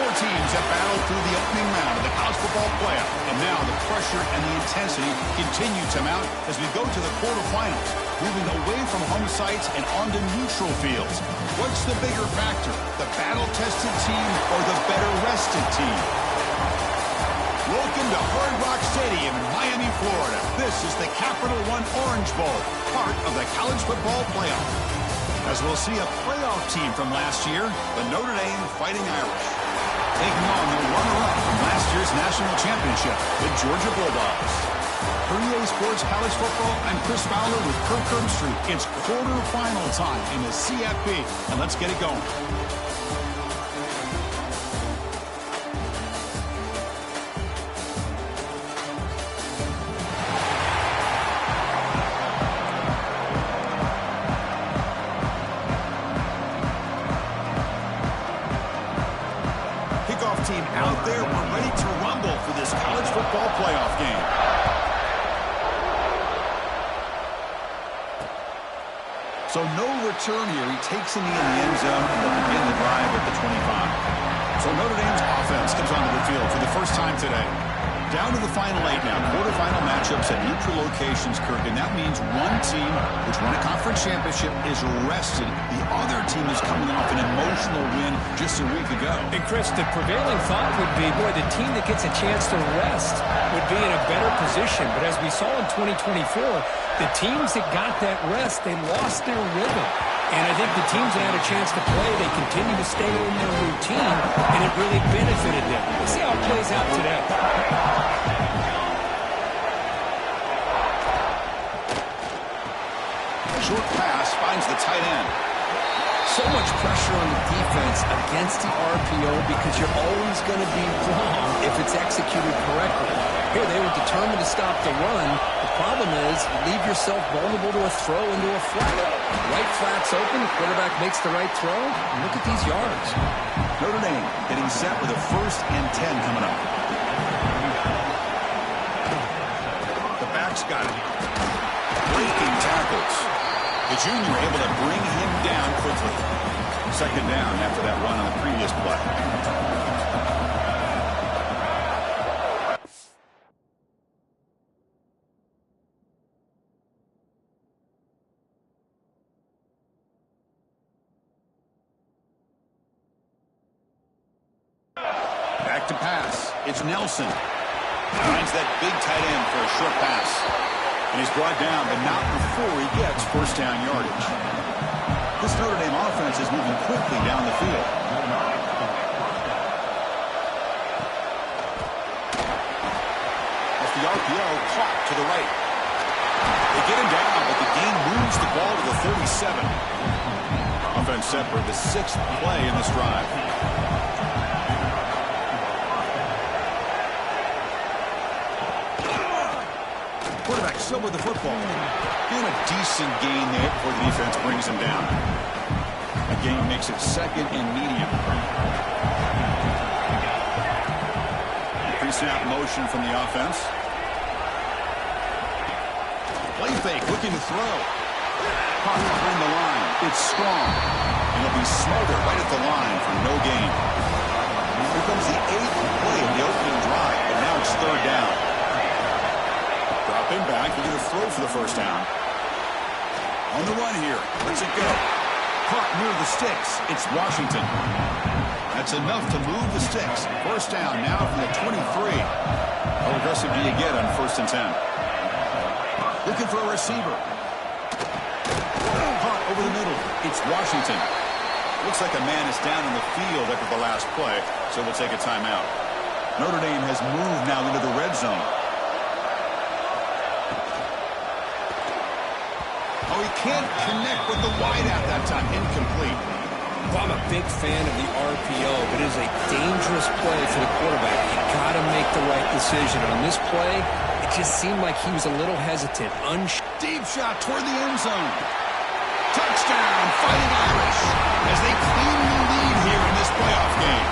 Four teams have battled through the opening round of the college football playoff, and now the pressure and the intensity continue to mount as we go to the quarterfinals, moving away from home sites and onto neutral fields. What's the bigger factor, the battle-tested team or the better-rested team? Welcome to Hard Rock Stadium in Miami, Florida. This is the Capital One Orange Bowl, part of the college football playoff. As we'll see a playoff team from last year, the Notre Dame Fighting Irish, taking on the runner-up from last year's national championship, the Georgia Bulldogs. For EA Sports College Football, I'm Chris Fowler with Kirk Herbstreit. It's quarterfinal time in the CFP, and let's get it going. Team out there, we're ready to rumble for this college football playoff game. So no return here. He takes in the end zone and they'll begin the drive at the 25. So Notre Dame's offense comes onto the field for the first time today. Down to the final 8 now. Quarterfinal matchups at neutral locations, Kirk, and that means one team which won a conference championship is rested. The other team is coming off an emotional win just a week ago. And Chris, the prevailing thought would be, boy, the team that gets a chance to rest would be in a better position. But as we saw in 2024, the teams that got that rest, they lost their rhythm. And I think the teams that had a chance to play, they continue to stay in their routine, and it really benefited them. Let's see how it plays out today. Short pass finds the tight end. So much pressure on the defense against the RPO because you're always going to be wrong if it's executed correctly. Here, they were determined to stop the run. The problem is you leave yourself vulnerable to a throw into a flat. Right flat's open, the quarterback makes the right throw. And look at these yards. Notre Dame getting set with a 1st and 10 coming up. The back's got it. Breaking tackles. The junior able to bring him down quickly. 2nd down after that run on the previous play. Back to pass. It's Nelson. Finds that big tight end for a short pass. And he's brought down, but not before he gets 1st down yardage. This Notre Dame offense is moving quickly down the field. As the RPO caught to the right. They get him down, but the game moves the ball to the 37. Offense set for the 6th play in this drive. Quarterback still with the football. And a decent gain there before the defense brings him down. A gain makes it 2nd and medium. Pre-snap motion from the offense. Play fake, looking to throw. Caught behind the line. It's strong. And he'll be smothered right at the line for no gain. Here comes the 8th play of the opening drive, but now it's 3rd down. Him back, we're going to throw for the 1st down. On the run here. Where's it go? Caught near the sticks. It's Washington. That's enough to move the sticks. 1st down now from the 23. How aggressive do you get on 1st and 10? Looking for a receiver. Caught over the middle. It's Washington. Looks like a man is down in the field after the last play, so we'll take a timeout. Notre Dame has moved now into the red zone. Oh, he can't connect with the wideout that time. Incomplete. Well, I'm a big fan of the RPO, but it is a dangerous play for the quarterback. You got to make the right decision. On this play, it just seemed like he was a little hesitant. Deep shot toward the end zone. Touchdown, Fighting Irish, as they clean the lead here in this playoff game.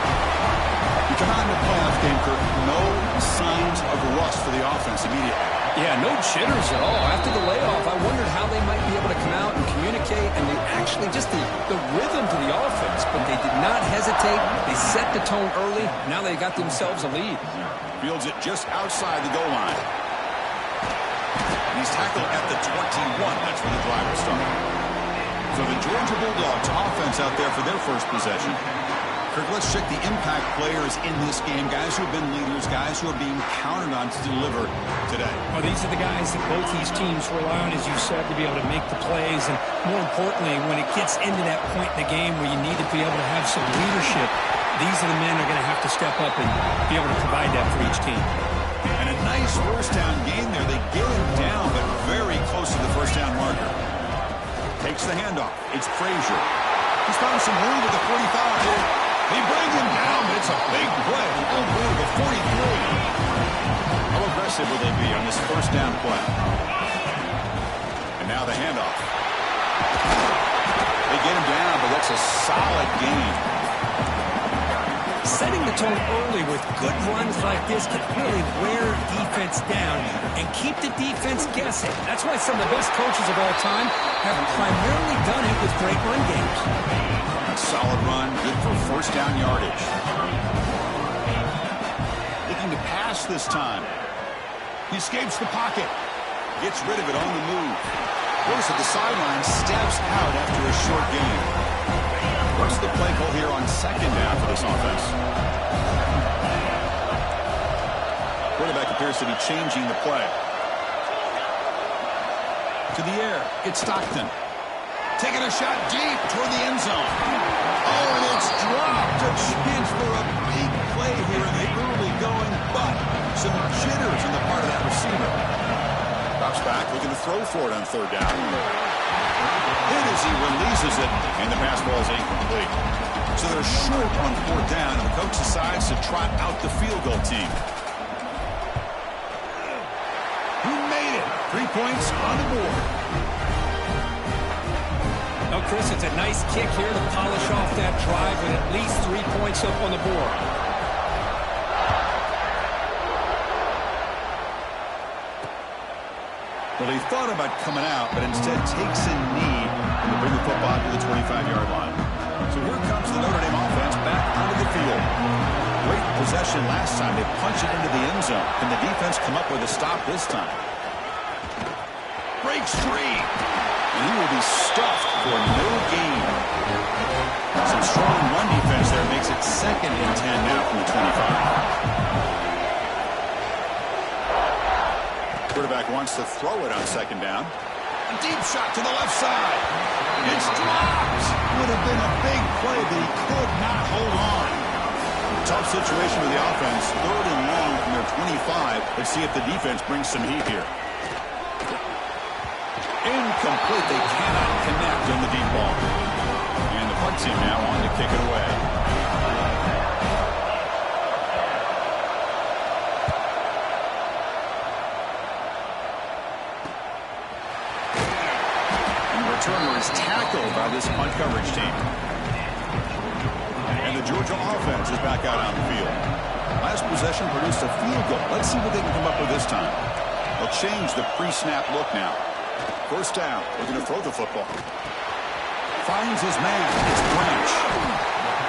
You come out in the playoff game, Kirk, no signs of rust for the offense immediately. Yeah, no jitters at all. After the layoff, I wondered how they might be able to come out and communicate, and they actually just the rhythm to the offense, but they did not hesitate. They set the tone early. Now they got themselves a lead. Fields it just outside the goal line. He's tackled at the 21. That's where the drive will start. So the Georgia Bulldogs offense out there for their first possession. Kirk, let's check the impact players in this game. Guys who have been leaders, guys who are being counted on to deliver today. Well, these are the guys that both these teams rely on, as you said, to be able to make the plays. And more importantly, when it gets into that point in the game where you need to be able to have some leadership, these are the men that are going to have to step up and be able to provide that for each team. And a nice first down game there. They get him down, but very close to the first down marker. Takes the handoff. It's Frazier. He's found some room at the 45. They bring him down, but it's a big play. Over the 43. How aggressive will they be on this first down play? And now the handoff. They get him down, but that's a solid gain. Setting the tone early with good runs like this can really wear defense down and keep the defense guessing. That's why some of the best coaches of all time have primarily done it with great run games. Solid run, good for first down yardage. Looking to pass this time. He escapes the pocket. Gets rid of it on the move. Goes to the sideline, steps out after a short gain. What's the play call here on second down for this offense? Quarterback appears to be changing the play. To the air, it's Stockton. Taking a shot deep toward the end zone. Oh, and it's dropped. A chance for a big play here in the early going, but some jitters on the part of that receiver. Drops back, looking to throw for it on third down. Hit as he releases it, and the pass ball is incomplete. So they're short on fourth down, and the coach decides to trot out the field goal team. Who made it? 3 points on the board. Now, Chris, it's a nice kick here to polish off that drive with at least 3 points up on the board. Well, he thought about coming out, but instead takes a knee and to bring the football to the 25-yard line. So here comes the Notre Dame offense back onto the field. Great possession last time. They punch it into the end zone. Can the defense come up with a stop this time? Breaks free. And he will be stuffed for no gain. Some strong run defense there makes it 2nd and 10 now from the 25. Quarterback wants to throw it on second down. A deep shot to the left side. It's dropped. Would have been a big play, but he could not hold on. Tough situation with the offense. 3rd and long from their 25. Let's see if the defense brings some heat here. Incomplete. They cannot connect on the deep ball. And the punt team now on to kick it away. And the returner is tackled by this punt coverage team. And the Georgia offense is back out on the field. Last possession produced a field goal. Let's see what they can come up with this time. They'll change the pre-snap look now. First down, looking to throw the football. Finds his man. It's Branch.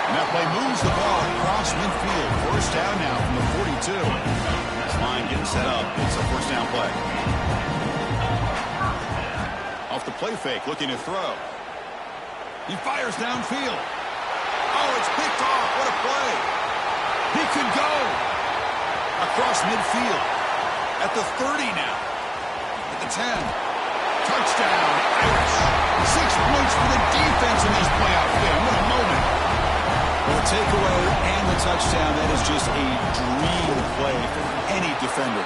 And that play moves the ball across midfield. First down now from the 42. This line getting set up. It's a first down play. Off the play fake, looking to throw. He fires downfield. Oh, it's picked off. What a play. He could go across midfield. At the 30 now. At the 10. Touchdown, Irish. 6 points for the defense in this playoff game. What a moment. Well, the takeaway and the touchdown, that is just a dream play for any defender.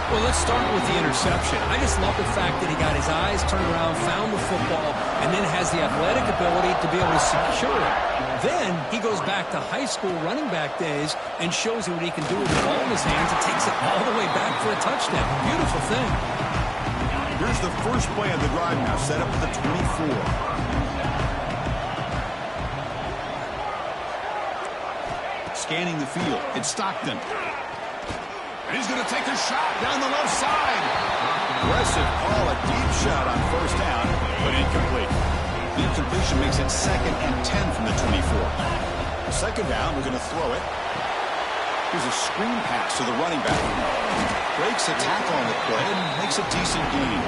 Well, let's start with the interception. I just love the fact that he got his eyes turned around, found the football, and then has the athletic ability to be able to secure it. Then he goes back to high school running back days and shows you what he can do with the ball in his hands and takes it all the way back for a touchdown. Beautiful thing. Here's the first play of the drive now, set up at the 24. Scanning the field, it's Stockton. And he's going to take a shot down the left side. Aggressive call, a deep shot on first down, but incomplete. The incompletion makes it 2nd and 10 from the 24. Second down, we're going to throw it. Here's a screen pass to the running back. Breaks a tackle on the play and makes a decent gain.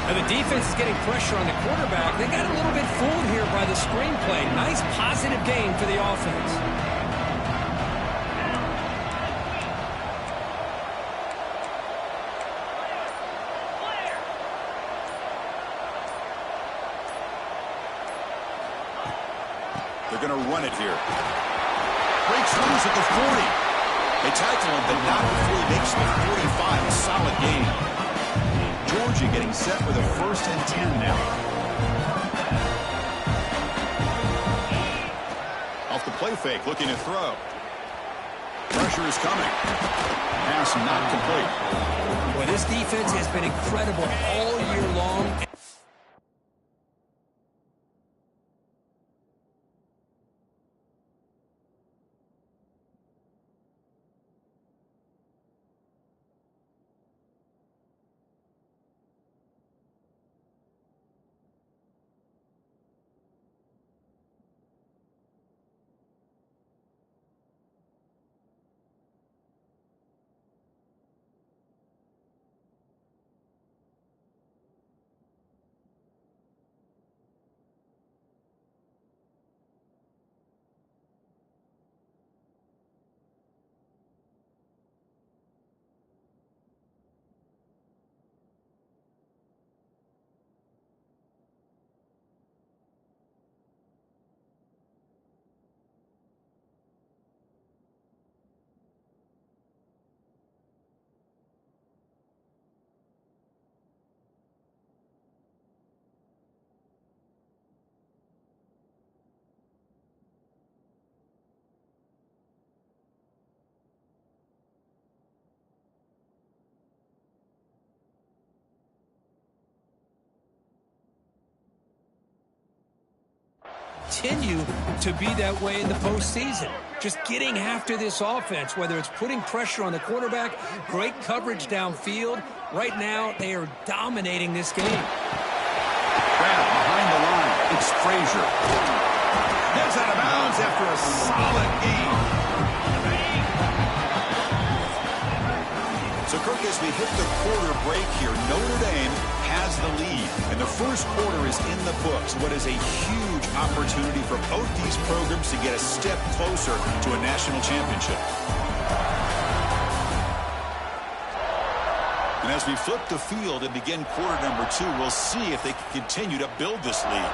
Now the defense is getting pressure on the quarterback. They got a little bit fooled here by the screen play. Nice positive gain for the offense. They're going to run it here. Breaks loose at the 40. They tackle him, but not before he makes the 45. A solid gain. Georgia getting set with a 1st and 10 now. Off the play fake, looking to throw. Pressure is coming. Pass not complete. Well, this defense has been incredible all year long. Continue to be that way in the postseason. Just getting after this offense, whether it's putting pressure on the quarterback, great coverage downfield. Right now, they are dominating this game. Grab behind the line. It's Frazier. Heads out of bounds after a solid gain. So, Kirk, as we hit the quarter break here, Notre Dame has the lead. And the first quarter is in the books. What is a huge opportunity for both these programs to get a step closer to a national championship. And as we flip the field and begin quarter number 2, we'll see if they can continue to build this lead.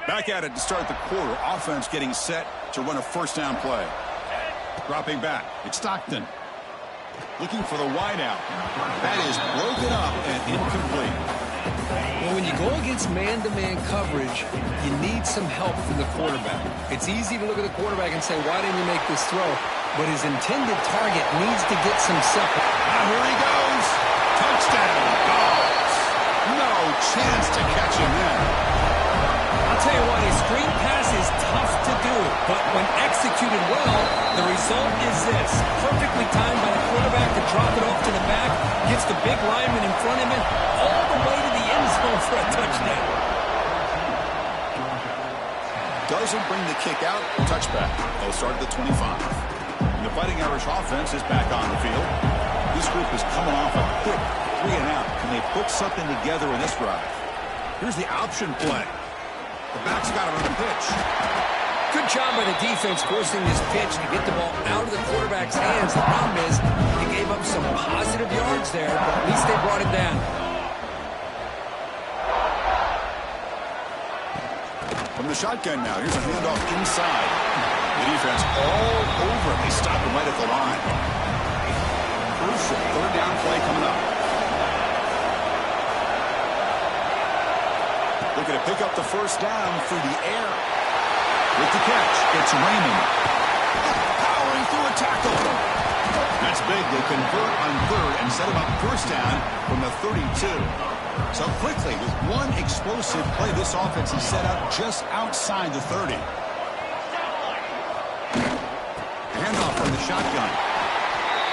Back at it to start the quarter. Offense getting set to run a first down play. Dropping back. It's Stockton. Looking for the wideout. That is broken up and incomplete. Well, when you go against man-to-man coverage, you need some help from the quarterback. It's easy to look at the quarterback and say, why didn't you make this throw? But his intended target needs to get some separate. Now here he goes. Touchdown, Dogs. No chance to catch him in. tell you what, a screen pass is tough to do, but when executed well, the result is this. Perfectly timed by the quarterback to drop it off to the back, gets the big lineman in front of him, all the way to the end zone for a touchdown. Doesn't bring the kick out. Touchback. They'll start at the 25. And the Fighting Irish offense is back on the field. This group is coming off a quick 3-and-out. Can they put something together in this drive? Here's the option play. The back's got a run pitch. Good job by the defense forcing this pitch to get the ball out of the quarterback's hands. The problem is they gave up some positive yards there, but at least they brought it down. From the shotgun now, here's a handoff inside. The defense all over. They stop him right at the line. Crucial third down play coming up. Looking to pick up the first down through the air. With the catch, it's Raymond. Powering through a tackle. That's big. They convert on third and set him up first down from the 32. So quickly, with one explosive play, this offense is set up just outside the 30. Handoff from the shotgun.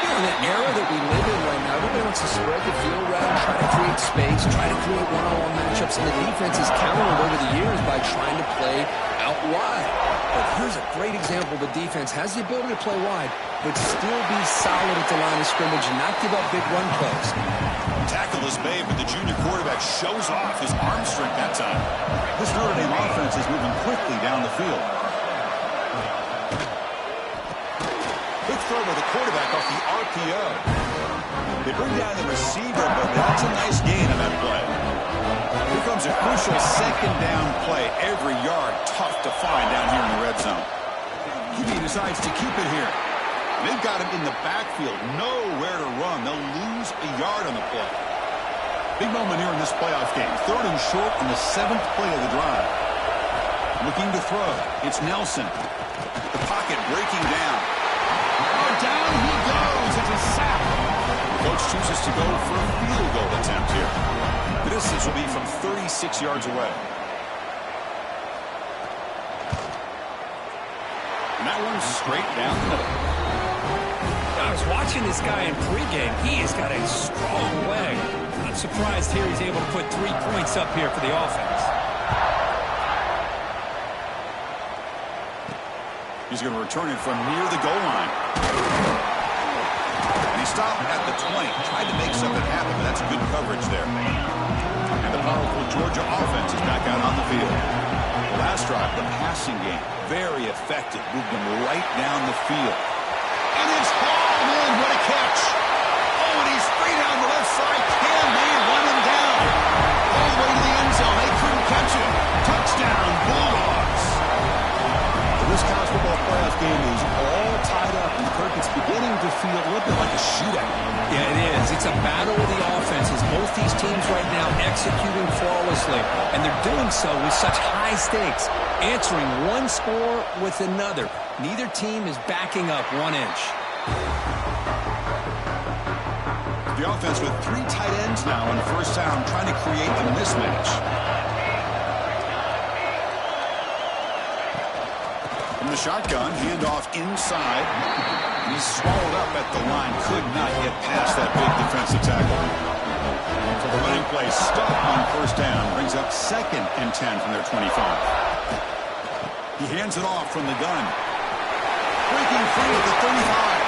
In the era that we live in right now, everybody wants to spread the field around, try to create space, try to create one-on-one matchups, and the defense has countered over the years by trying to play out wide. But here's a great example. The defense has the ability to play wide, but still be solid at the line of scrimmage and not give up big run plays. Tackle is made, but the junior quarterback shows off his arm strength that time. This Notre Dame offense is moving quickly down the field. Quick throw by the quarterback off the RPO. They bring down the receiver, but that's a nice gain on that play. Here comes a crucial second down play. Every yard tough to find down here in the red zone. QB decides to keep it here. They've got him in the backfield. Nowhere to run. They'll lose a yard on the play. Big moment here in this playoff game. Third and short on the 7th play of the drive. Looking to throw. It's Nelson. The pocket breaking down. Oh, down he goes. It's a sack. The coach chooses to go for a field goal attempt here. The distance will be from 36 yards away. And that one's straight down the middle. I was watching this guy in pregame. He has got a strong leg. I'm surprised here he's able to put 3 points up here for the offense. He's going to return it from near the goal line. And he stopped at the 20. Tried to make something happen, but that's good coverage there. And the powerful Georgia offense is back out on the field. The last drive, the passing game, very effective. Moved them right down the field. And it's hauled in. What a catch. Oh, and he's free down the left side. Can they run him down? All the way to the end zone. They couldn't catch him. Touchdown, Bulldogs. This college football playoff game is all tied up, and Kirk, it's beginning to feel a little bit like a shootout. Yeah, it is. It's a battle of the offenses. Both these teams right now executing flawlessly, and they're doing so with such high stakes, answering one score with another. Neither team is backing up 1 inch. The offense with 3 tight ends now on first down, trying to create a mismatch. From the shotgun, handoff inside. He's swallowed up at the line. Could not get past that big defensive tackle. So the running play stuck on first down. Brings up 2nd and 10 from their 25. He hands it off from the gun. Breaking free at the 35.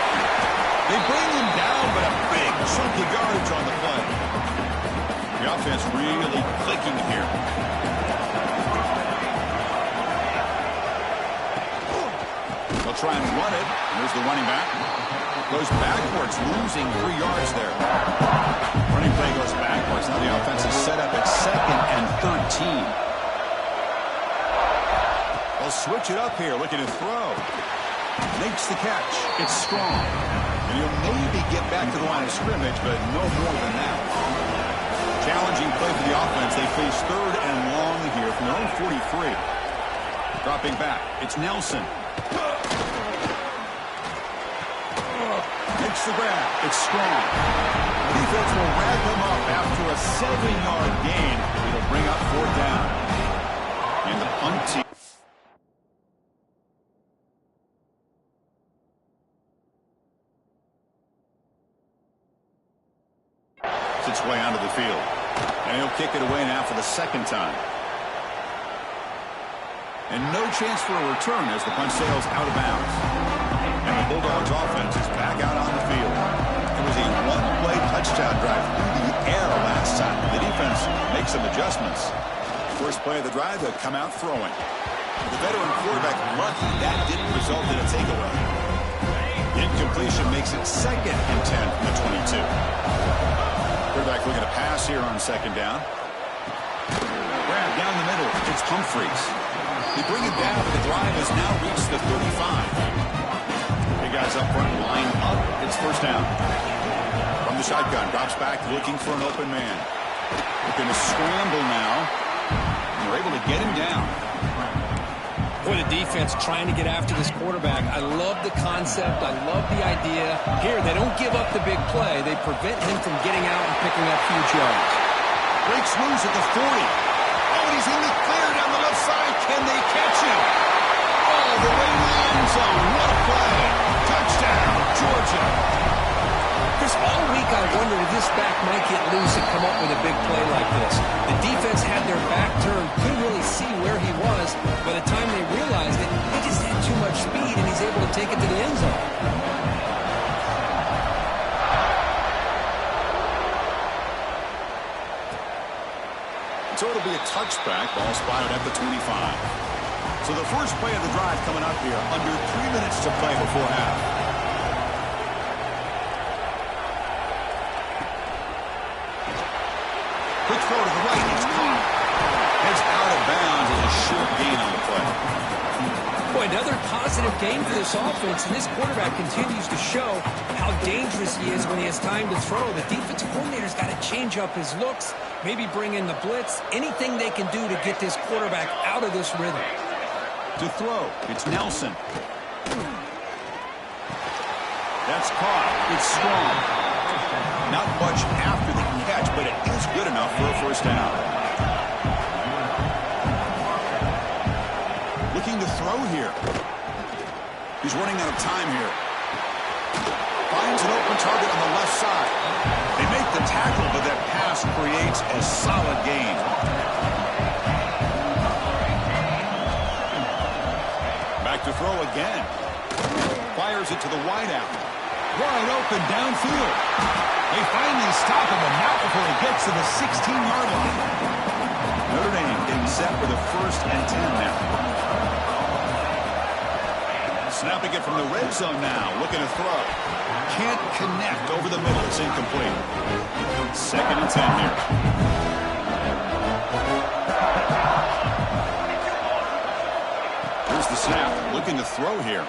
They bring him down, but a big chunk of yardage on the play. The offense really clicking here. They'll try and run it. There's the running back. Goes backwards, losing 3 yards there. Running play goes backwards. Now the offense is set up at 2nd and 13. They'll switch it up here, looking to throw. Makes the catch. It's strong. And he'll maybe get back to the line of scrimmage, but no more than that. Challenging play for the offense. They face 3rd and long here from their own 43. Dropping back. It's Nelson. Makes the grab. It's strong. The defense will wrap him up after a 7-yard gain. It'll bring up 4th down. And the punt team. Its way onto the field. And he'll kick it away now for the second time. And no chance for a return as the punt sails out of bounds. And the Bulldogs offense is back out on the field. It was a one-play touchdown drive through the air last time. The defense makes some adjustments. First play of the drive, they'll come out throwing. The veteran quarterback lucky that didn't result in a takeaway. Incompletion makes it 2nd and 10 from the 22. Quarterback looking to pass here on 2nd down. Grab down the middle. It's Humphreys. They bring it down, but the drive has now reached the 35. The guys up front line up. It's 1st down. From the shotgun, drops back looking for an open man. Looking to scramble now. And they're able to get him down. Boy, the defense trying to get after this quarterback. I love the concept. I love the idea. Here, they don't give up the big play. They prevent him from getting out and picking up huge yards. Breaks loose at the 40. Oh, and he's in the clear down the left side. Can they catch him? All the way to the end zone. What a play. Touchdown, Georgia. Chris, all week I wondered if this back might get loose and come up with a big play like this. The defense had their back turned, couldn't really see where he was. By the time they realized it, he just had too much speed, and he's able to take it to the end zone. So it'll be a touchback. Ball spotted at the 25. So the first play of the drive coming up here. Under 3 minutes to play before half. Quick throw to the right. It's caught. It's out of bounds as a short gain on the play. Boy, another positive game for this offense, and this quarterback continues to show how dangerous he is when he has time to throw. The defensive coordinator's got to change up his looks, maybe bring in the blitz, anything they can do to get this quarterback out of this rhythm. To throw, it's Nelson. That's caught. It's strong. Not much after the catch, but it is good enough for a 1st down. Looking to throw here. He's running out of time here. Finds an open target on the left side. They make the tackle, but that pass creates a solid gain. Back to throw again. Fires it to the wideout. Wide open downfield. They finally stop him, and not before he gets to the 16-yard line. Notre Dame getting set for the 1st and 10 now. Snapping it from the red zone now, looking to throw. Can't connect over the middle. It's incomplete. 2nd and 10 here. Here's the snap, looking to throw here.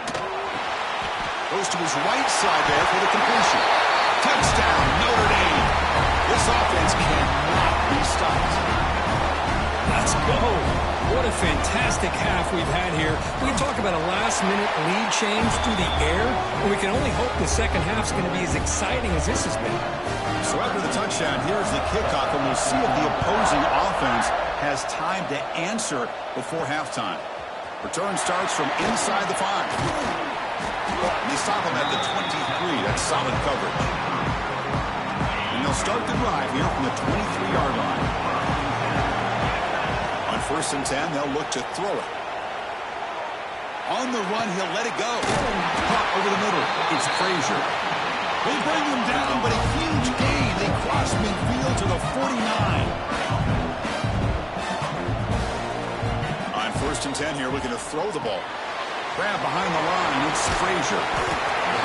Goes to his right side there for the completion. Touchdown, Notre Dame. This offense cannot be stopped. Let's go. What a fantastic half we've had here. We talk about a last-minute lead change through the air, and we can only hope the second half's going to be as exciting as this has been. So after the touchdown, here's the kickoff, and we'll see if the opposing offense has time to answer before halftime. Return starts from inside the 5. They stop him at the 23. That's solid coverage. And they'll start the drive here from the 23-yard line. On 1st and 10, they'll look to throw it. On the run, he'll let it go. Caught over the middle. It's Frazier. They bring him down, but a huge gain. They cross midfield to the 49. On 1st and 10 here, looking to throw the ball. Grab behind the line. It's Frazier.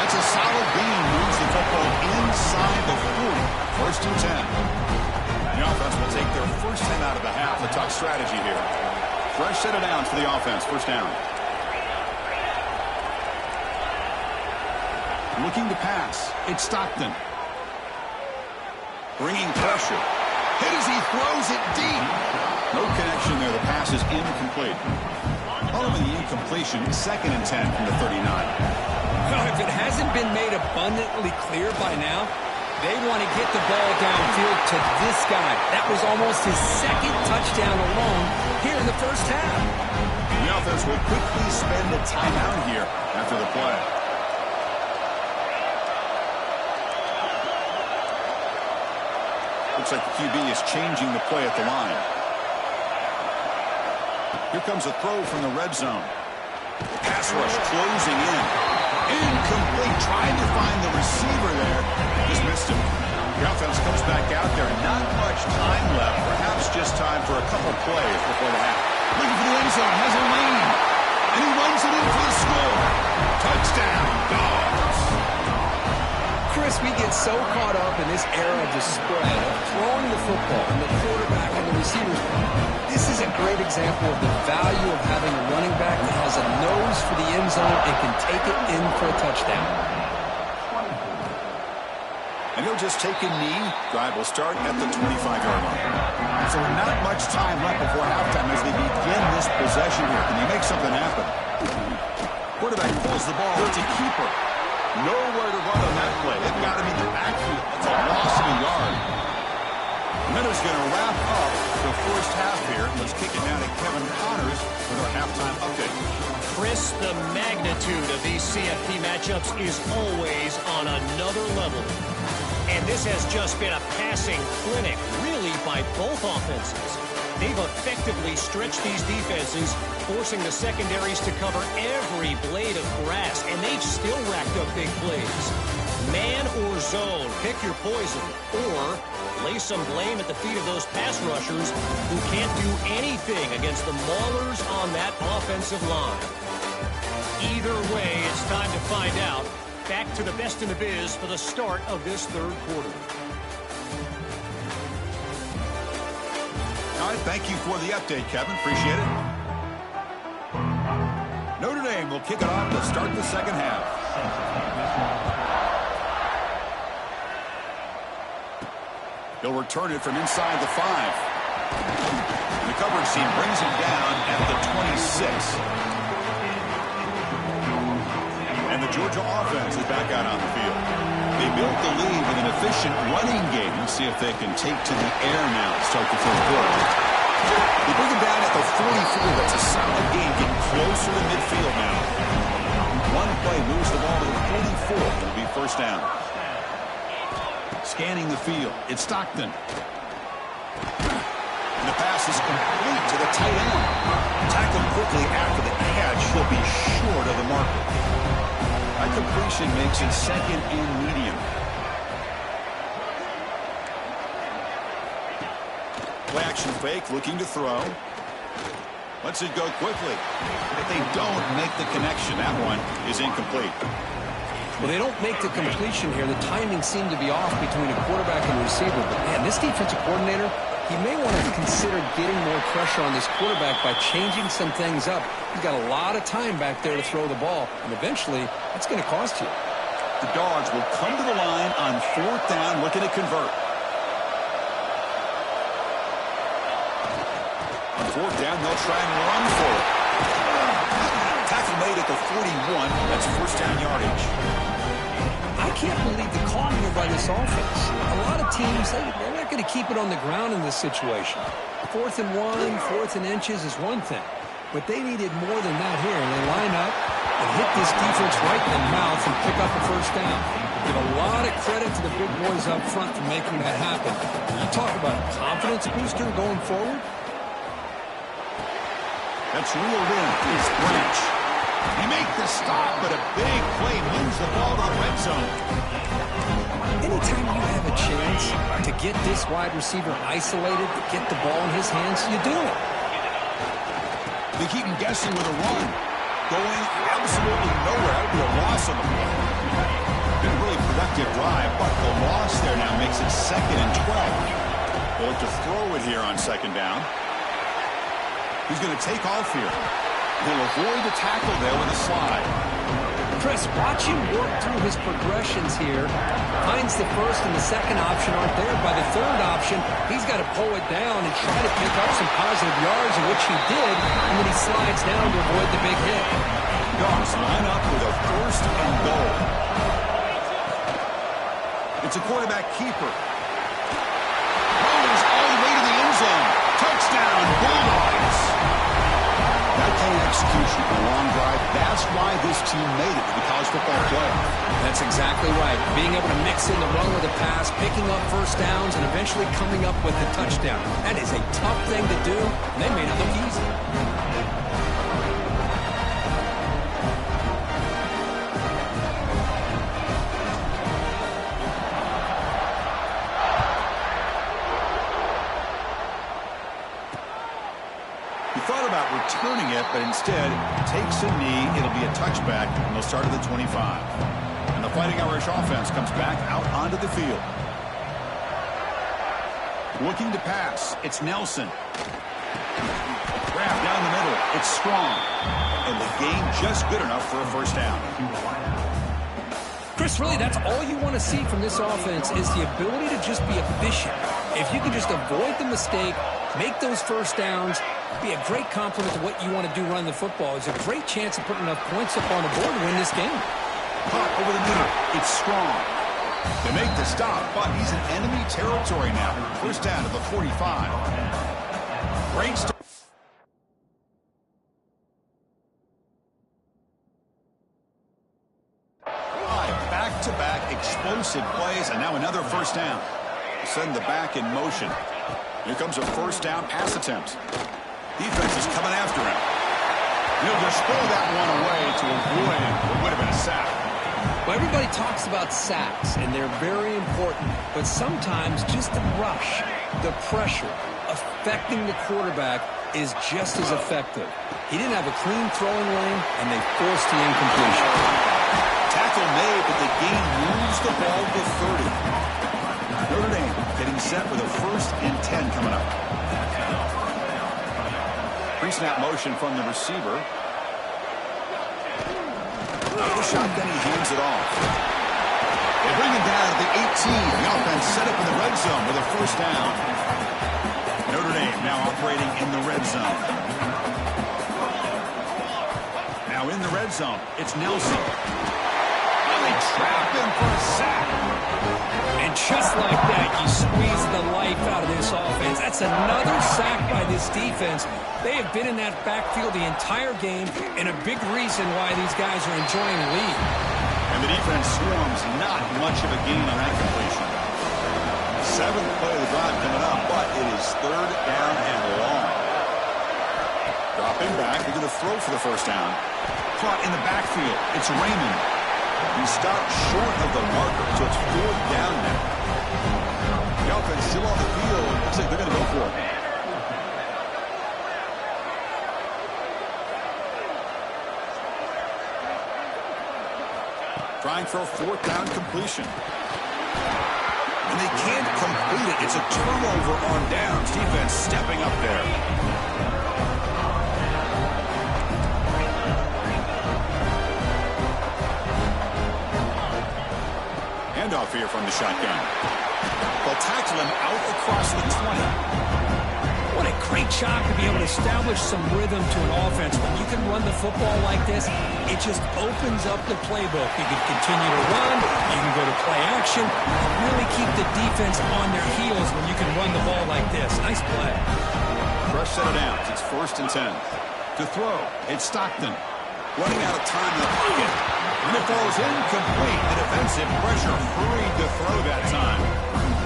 That's a solid gain. Moves the football inside the 40. 1st and 10. The offense will take their first 10 out of the half. A tough strategy here. Fresh set of downs for the offense. 1st down. Looking to pass. It's Stockton. Bringing pressure. Hit as he throws it deep. No connection there. The pass is incomplete. Following the incompletion, 2nd and 10 from the 39. Well, if it hasn't been made abundantly clear by now, they want to get the ball downfield to this guy. That was almost his second touchdown alone here in the first half. The offense will quickly spend a timeout here after the play. Looks like the QB is changing the play at the line. Here comes a throw from the red zone. Pass rush closing in. Incomplete. Trying to find the receiver there. Just missed him. The offense comes back out there. Not much time left. Perhaps just time for a couple plays before the half. Looking for the end zone. Has a lane. And he runs it in for the score. Touchdown, Dogs. Chris, we get so caught up in this era of the spread, of throwing the football and the quarterback and the receivers. This is a great example of the value of having a running back that has a nose for the end zone and can take it in for a touchdown. And he'll just take a knee. Drive will start at the 25-yard line. So not much time left before halftime as they begin this possession here. Can they make something happen? Quarterback pulls the ball. It's a keeper. Nowhere to run on that play. They've got him in the backfield. That's a loss of a yard. Miller's going to wrap up the first half here. Let's kick it down to Kevin Connors with our halftime update. Chris, the magnitude of these CFP matchups is always on another level. And this has just been a passing clinic, really, by both offenses. They've effectively stretched these defenses, forcing the secondaries to cover every blade of grass, and they've still racked up big plays. Man or zone, pick your poison, or lay some blame at the feet of those pass rushers who can't do anything against the maulers on that offensive line. Either way, it's time to find out. Back to the best in the biz for the start of this third quarter. All right, thank you for the update, Kevin. Appreciate it. Notre Dame will kick it off to start the second half. He'll return it from inside the 5. And the coverage team brings him down at the 26. And the Georgia offense is back out on the field. They built the lead with an efficient running game. Let's see if they can take to the air now to start the third quarter. They bring him down at the 44. That's a solid game, getting closer to midfield now. One play moves the ball to the 44. It'll be first down. Scanning the field. It's Stockton. And the pass is complete to the tight end. Tackled quickly after the catch. He'll be short of the marker. That completion makes it second and medium. Play action fake, looking to throw. Lets it go quickly. If they don't make the connection, that one is incomplete. Well, they don't make the completion here. The timing seemed to be off between a quarterback and a receiver. But, man, this defensive coordinator, he may want to consider getting more pressure on this quarterback by changing some things up. He's got a lot of time back there to throw the ball, and eventually it's going to cost you. The Dogs will come to the line on fourth down, looking to convert. On fourth down, they'll try and run for it. Tackle made at the 41. That's first down yardage. I can't believe the call here by this offense. A lot of teams, they're not going to keep it on the ground in this situation. 4th and 1, 4th and inches is one thing. But they needed more than that here. And they line up and hit this defense right in the mouth and pick up a first down. Give a lot of credit to the big boys up front for making that happen. You talk about a confidence booster going forward. That's reeled in. Is Branch. He makes the stop, but a big play moves the ball to the red zone. Anytime you have a chance to get this wide receiver isolated, to get the ball in his hands, you do it. They keep him guessing with a run. Going absolutely nowhere. That would be a loss on the play. Been a really productive drive, but the loss there now makes it 2nd and 12. They'll have to throw it here on 2nd down. He's going to take off here. He'll avoid the tackle there with a slide. Chris, watch him work through his progressions here. Finds the first and the second option aren't there. By the third option, he's got to pull it down and try to pick up some positive yards, in which he did, and then he slides down to avoid the big hit. Dogs line up with a 1st and goal. It's a quarterback keeper. That's why this team made it to the college football playoff. That's exactly right. Being able to mix in the run with the pass, picking up first downs, and eventually coming up with the touchdown. That is a tough thing to do, and they made it look easy. Thought about returning it, but instead takes a knee. It'll be a touchback, and they'll start at the 25. And the Fighting Irish offense comes back out onto the field. Looking to pass. It's Nelson. Grab down the middle. It's Strong. And the game just good enough for a first down. Chris, really, that's all you want to see from this offense is the ability to just be efficient. If you can just avoid the mistake, make those first downs, be a great compliment to what you want to do running the football. It's a great chance of putting enough points up on the board to win this game. Caught over the middle. It's Strong. They make the stop, but he's in enemy territory now. First down to the 45. Great start. Back-to-back explosive plays, and now another first down. Send the back in motion. Here comes a first down pass attempt. Defense is coming after him. He'll just throw that one away to avoid what would have been a sack. Well, everybody talks about sacks, and they're very important. But sometimes just the rush, the pressure, affecting the quarterback is just as effective. He didn't have a clean throwing lane, and they forced the incompletion. Tackle made, but the game moves the ball to 30. Notre Dame getting set with a 1st and 10 coming up. Pre-snap motion from the receiver. Out of the shotgun, he hands it off. They bring him down at the 18. The offense set up in the red zone with a first down. Notre Dame now operating in the red zone. Now in the red zone, it's Nelson. They trap him for a sack. And just like that, you squeeze the life out of this offense. That's another sack by this defense. They have been in that backfield the entire game, and a big reason why these guys are enjoying the lead. And the defense swarms, not much of a gain on that completion. 7th play of the drive coming up, but it is 3rd down and long. Dropping back, they're going to throw for the first down. Caught in the backfield, it's Raymond. He stopped short of the marker, so it's 4th down now. The offense still on the field. Looks like they're going to go for it. Trying for a 4th down completion. And they can't complete it. It's a turnover on downs. Defense stepping up there. Handoff here from the shotgun. They'll tackle him out across the 20. What a great job to be able to establish some rhythm to an offense. When you can run the football like this, it just opens up the playbook. You can continue to run, you can go to play action, really keep the defense on their heels when you can run the ball like this. Nice play. Rush set it out. It's 1st and 10. To throw, it's Stockton. Running out of time in the pocket. And it falls incomplete. The defensive pressure hurried to throw that time.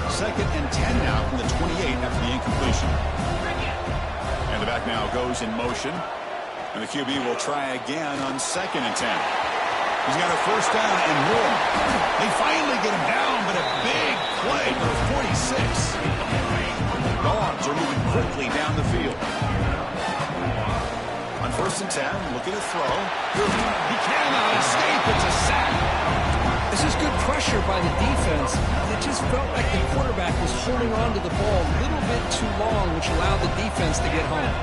2nd and 10 now from the 28 after the incompletion. And the back now goes in motion. And the QB will try again on 2nd and 10. He's got a first down and more. They finally get him down, but a big play for 46. Dogs are moving quickly down the field. On 1st and 10, looking to throw. He cannot escape. It's a sack. This is good pressure by the defense. It just felt like the quarterback was holding on to the ball a little bit too long, which allowed the defense to get home.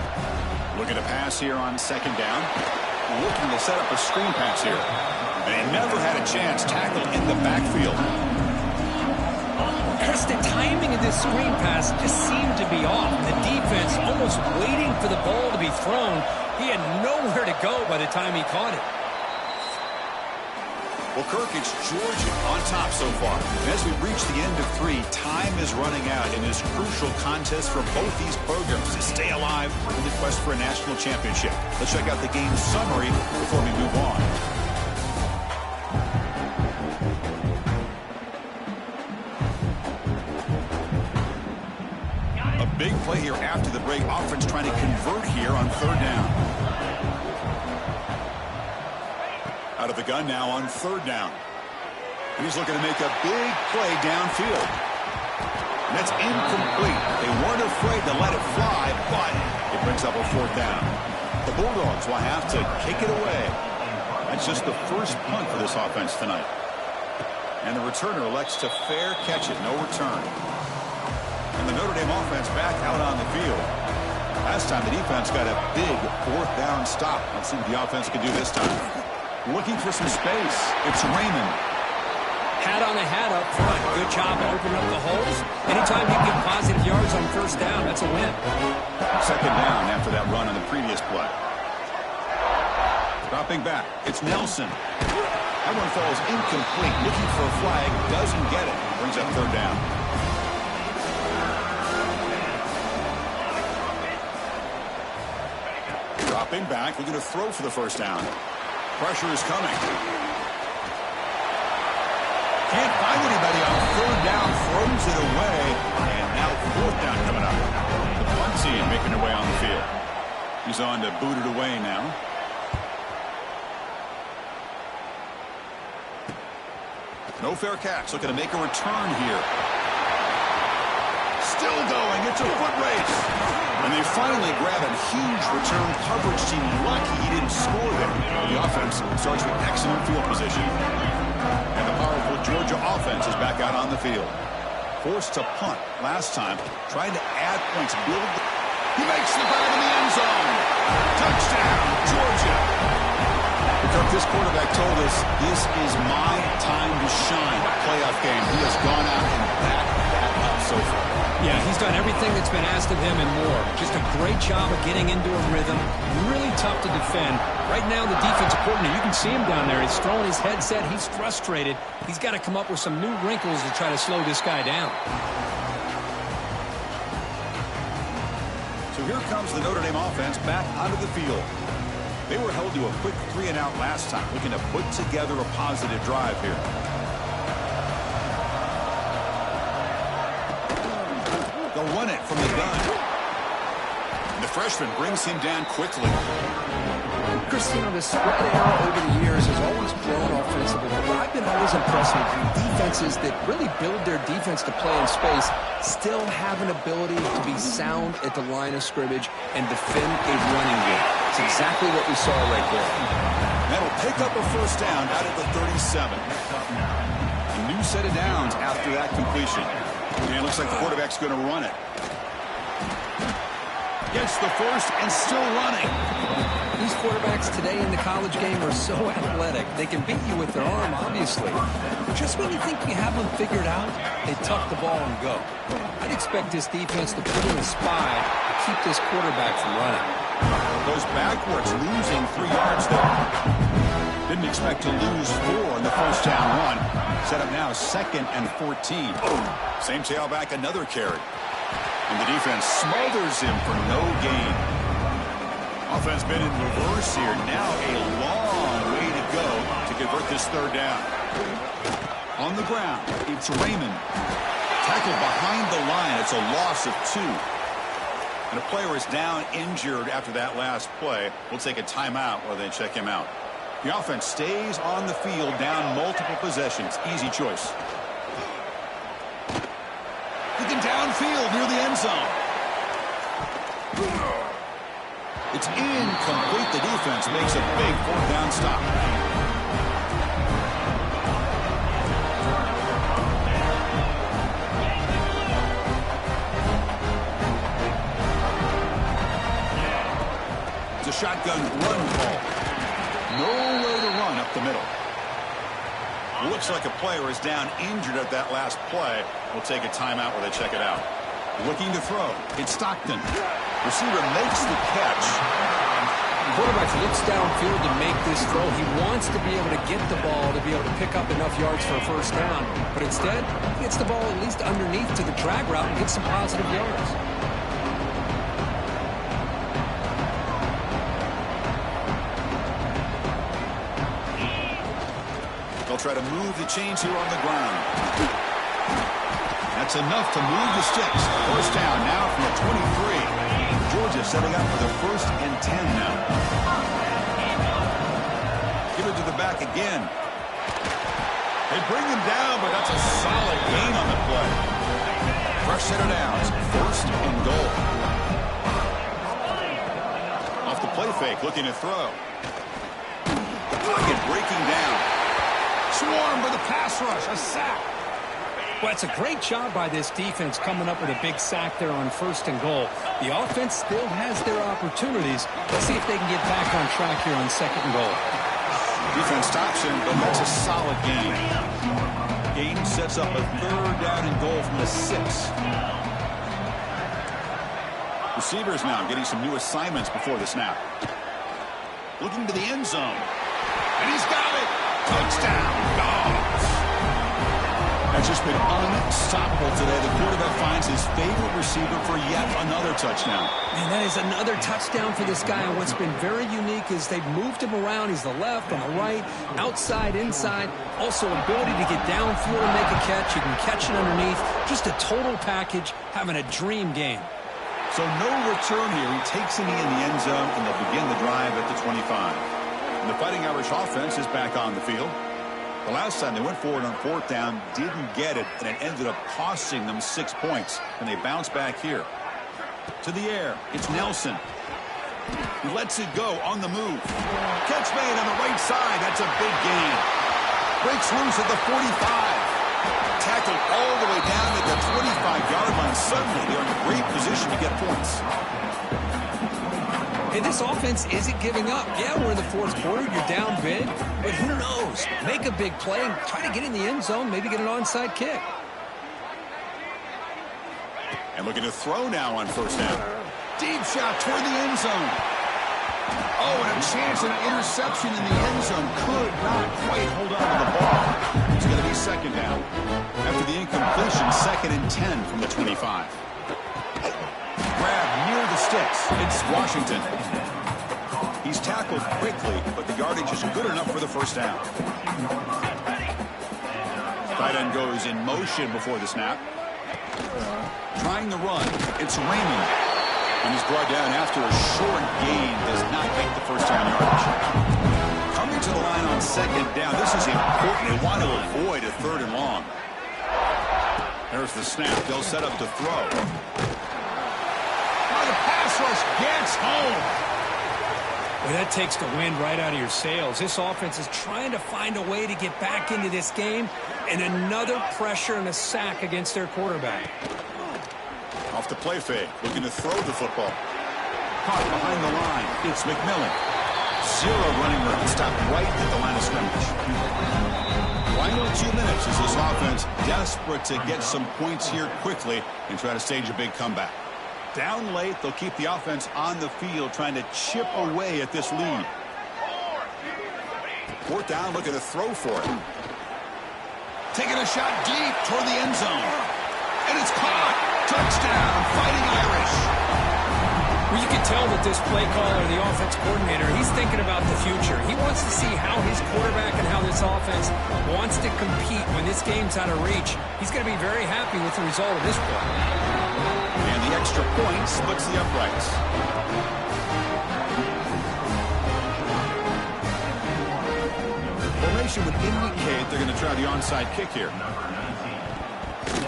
Looking to pass here on 2nd down. Looking to set up a screen pass here. They never had a chance. Tackle in the backfield. Chris, the timing of this screen pass just seemed to be off. The defense almost waiting for the ball to be thrown. He had nowhere to go by the time he caught it. Well, Kirk, it's Georgia on top so far. And as we reach the end of 3, time is running out in this crucial contest for both these programs to stay alive in the quest for a national championship. Let's check out the game summary before we move on. A big play here after the break. Offense trying to convert here on 3rd down. Out of the gun now on 3rd down. He's looking to make a big play downfield. And that's incomplete. They weren't afraid to let it fly, but it brings up a 4th down. The Bulldogs will have to kick it away. That's just the first punt for this offense tonight. And the returner elects to fair catch it. No return. And the Notre Dame offense back out on the field. Last time the defense got a big 4th down stop. Let's see what the offense can do this time. Looking for some space. It's Raymond. Hat on the hat up front. Good job opening up the holes. Anytime you get positive yards on 1st down, that's a win. 2nd down after that run on the previous play. Dropping back. It's Nelson. That one falls incomplete. Looking for a flag. Doesn't get it. Brings up 3rd down. Dropping back. Looking to throw for the 1st down. Pressure is coming. Can't find anybody on 3rd down. Throws it away. And now 4th down coming up. The punt team making their way on the field. He's on to boot it away now. No fair catch. Looking to make a return here. Still going. It's a foot race. And they finally grab a huge return. Coverage team lucky he didn't score there. The offense starts with excellent field position. And the powerful Georgia offense is back out on the field. Forced to punt last time. Trying to add points. He makes the grab in the end zone. Touchdown, Georgia. This quarterback told us this is my time to shine. A playoff game. He has gone out and backed that up so far. Yeah, he's done everything that's been asked of him and more. Just a great job of getting into a rhythm. Really tough to defend. Right now, the defensive coordinator, you can see him down there. He's throwing his headset. He's frustrated. He's got to come up with some new wrinkles to try to slow this guy down. So here comes the Notre Dame offense back onto the field. They were held to a quick 3-and-out last time, looking to put together a positive drive here. They'll run it from the gun. And the freshman brings him down quickly. Christina, the spread era over the years has always grown offensively, but what I've been always impressed with defenses that really build their defense to play in space still have an ability to be sound at the line of scrimmage and defend a running game. It's exactly what we saw right there. That'll pick up a 1st down out at the 37. A new set of downs after that completion. And it looks like the quarterback's going to run it. Gets the 1st and still running. These quarterbacks today in the college game are so athletic. They can beat you with their arm, obviously. But just when you think you have them figured out, they tuck the ball and go. I'd expect this defense to put in a spy to keep this quarterback from running. Goes backwards, losing 3 yards there. Didn't expect to lose 4 in the 1st down run. Set up now 2nd and 14. Same tailback, another carry. And the defense smothers him for no gain. Offense been in reverse here. Now a long way to go to convert this 3rd down. On the ground, it's Raymond. Tackled behind the line. It's a loss of 2. And a player is down injured after that last play. We'll take a timeout while they check him out. The offense stays on the field, down multiple possessions. Easy choice. Looking downfield near the end zone. It's incomplete. The defense makes a big 4th down stop. It's a shotgun run call. No way to run up the middle. Looks like a player is down injured at that last play. We'll take a timeout while they check it out. Looking to throw. It's Stockton. Receiver makes the catch. Quarterback looks downfield to make this throw. He wants to be able to get the ball to be able to pick up enough yards for a first down. But instead, he gets the ball at least underneath to the drag route and gets some positive yards. They'll try to move the chains here on the ground. That's enough to move the sticks. First down now from the 23. Georgia setting up for the 1st and 10 now. Give it to the back again. They bring him down, but that's a solid gain on the play. Fresh set of downs, 1st and goal. Off the play fake, looking to throw. Pocket breaking down. Swarm for the pass rush, a sack. Well, it's a great job by this defense coming up with a big sack there on 1st and goal. The offense still has their opportunities. Let's see if they can get back on track here on 2nd and goal. Defense stops him, but that's a solid gain. Gain sets up a 3rd down and goal from the 6. Receivers now getting some new assignments before the snap. Looking to the end zone. And he's got it. Touchdown, Dogs. That's just been unstoppable today. The quarterback finds his favorite receiver for yet another touchdown. Man, that is another touchdown for this guy. And what's been very unique is they've moved him around. He's the left, on the right, outside, inside. Also, ability to get downfield and make a catch. You can catch it underneath. Just a total package, having a dream game. So no return here. He takes it in the end zone, and they'll begin the drive at the 25. And the Fighting Irish offense is back on the field. The last time they went forward on 4th down, didn't get it, and it ended up costing them 6 points. And they bounce back here. To the air, it's Nelson. He lets it go on the move. Catch made on the right side. That's a big gain. Breaks loose at the 45. Tackled all the way down at the 25-yard line. Suddenly, they're in a great position to get points. Hey, this offense isn't giving up. Yeah, we're in the 4th quarter. You're down big. But who knows? Make a big play and try to get in the end zone, maybe get an onside kick. And looking to throw now on 1st down. Deep shot toward the end zone. Oh, and a chance at an interception in the end zone. Could not quite hold on to the ball. It's going to be 2nd down. After the incompletion, 2nd and 10 from the 25. Grab near the sticks. It's Washington. He's tackled quickly, but the yardage is good enough for the 1st down. Tight end goes in motion before the snap. Trying the run. It's Raymond. And he's brought down after a short gain. Does not make the 1st down yardage. Coming to the line on 2nd down. This is important. They want to avoid a 3rd and long. There's the snap. They'll set up to throw. The pass rush gets home. Well, that takes the wind right out of your sails. This offense is trying to find a way to get back into this game, and another pressure and a sack against their quarterback. Off the play fake, looking to throw the football. Caught behind the line. It's McMillan. 0 running room. Stopped right at the line of scrimmage. Final 2 minutes as this offense desperate to get some points here quickly and try to stage a big comeback. Down late, they'll keep the offense on the field trying to chip away at this lead. 4th down, looking to throw for it. Taking a shot deep toward the end zone. And it's caught. Touchdown, Fighting Irish. Well, you can tell that this play caller, the offense coordinator, he's thinking about the future. He wants to see how his quarterback and how this offense wants to compete when this game's out of reach. He's going to be very happy with the result of this play. And the extra point splits the uprights. Formation would indicate they're going to try the onside kick here.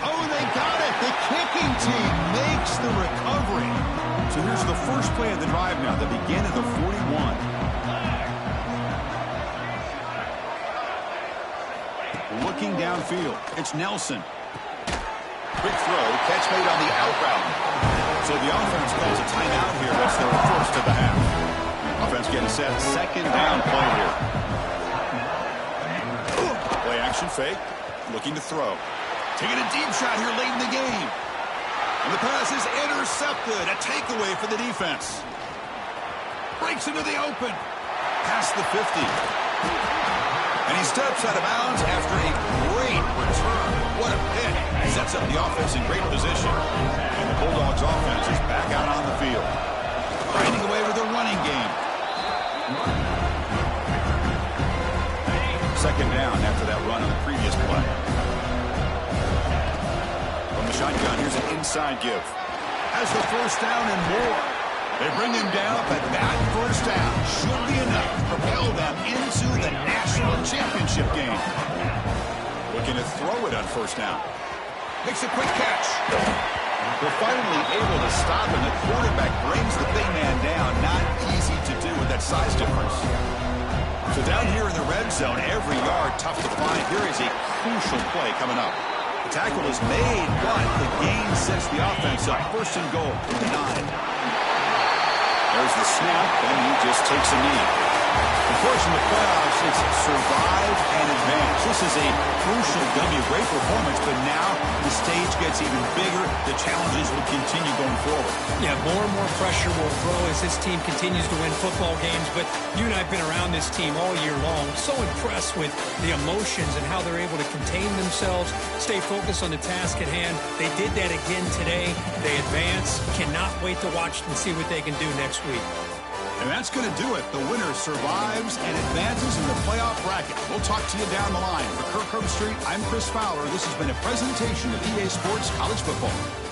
Oh, they got it! The kicking team makes the recovery. So here's the first play of the drive now. They begin at the 41. Looking downfield. It's Nelson. Quick throw, catch made on the out route. So the offense calls a timeout here. That's their 1st of the half. Offense getting set. 2nd down play here. Play action fake. Looking to throw. Taking a deep shot here late in the game. And the pass is intercepted. A takeaway for the defense. Breaks into the open. Past the 50. And he steps out of bounds after a great return. What a pick. Sets up the offense in great position. And the Bulldogs offense is back out on the field. Grinding away with a running game. Second down after that run on the previous play. From the shotgun, here's an inside give. Has the first down and more. They bring him down, but that first down should be enough to propel them into the national championship game. Looking to throw it on first down. Makes a quick catch. They're finally able to stop him. The quarterback brings the big man down. Not easy to do with that size difference. So down here in the red zone, every yard tough to find. Here is a crucial play coming up. The tackle is made, but the gain sets the offense up. First and goal from the 9. There's the snap, and he just takes a knee. Of course, in the playoffs, it's survive and advance. This is a crucial W. Great performance, but now the stage gets even bigger. The challenges will continue going forward. Yeah, more and more pressure will grow as this team continues to win football games. But you and I have been around this team all year long. So impressed with the emotions and how they're able to contain themselves, stay focused on the task at hand. They did that again today. They advance. Cannot wait to watch and see what they can do next week. And that's going to do it. The winner survives and advances in the playoff bracket. We'll talk to you down the line. For Kirk Herbstreit, I'm Chris Fowler. This has been a presentation of EA Sports College Football.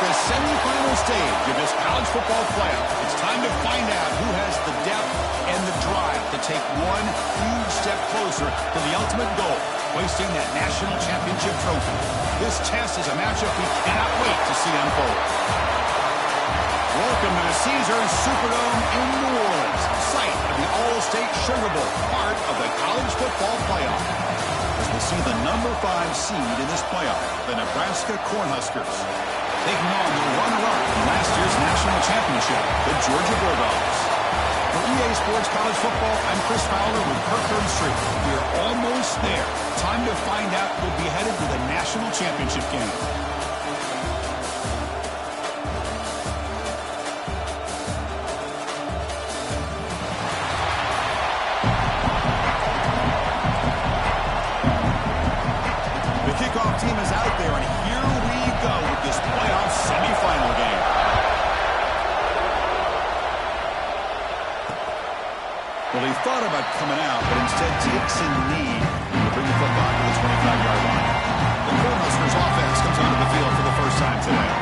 the semifinal stage of this college football playoff. It's time to find out who has the depth and the drive to take one huge step closer to the ultimate goal, hoisting that national championship trophy. This test is a matchup we cannot wait to see unfold. Welcome to the Caesars Superdome in New Orleans, site of the All-State Sugar Bowl, part of the college football playoff. As we'll see the number 5 seed in this playoff, the Nebraska Cornhuskers, taking on the runner-up in last year's national championship, the Georgia Bulldogs. For EA Sports College Football, I'm Chris Fowler with Kirk Herbstreit. We're almost there. Time to find out who'll be headed to the national championship game. The kickoff team is out there, and here we go with this playoff semifinal game. Well, he thought about coming out, but instead takes a knee to bring the football to the 25-yard line. The Cornhuskers offense comes onto the field for the first time today.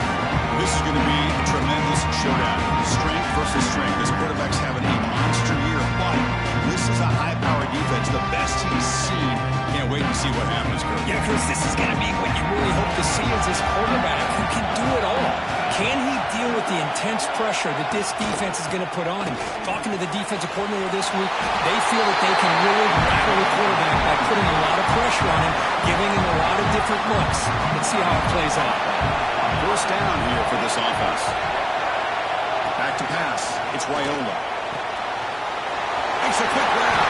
This is going to be a tremendous showdown. Strength versus strength. This quarterback's having a monster year, but this is a high-powered defense, the best he's seen. Can't wait to see what happens, Kirk. Yeah, Chris, this is going to be what you really hope to see is this quarterback who can do it all. Can he deal with the intense pressure that this defense is going to put on him? Talking to the defensive coordinator this week, they feel that they can really rattle the quarterback by putting a lot of pressure on him, giving him a lot of different looks. Let's see how it plays out. First down here for this offense. Back to pass. It's Raiola. Makes a quick grab.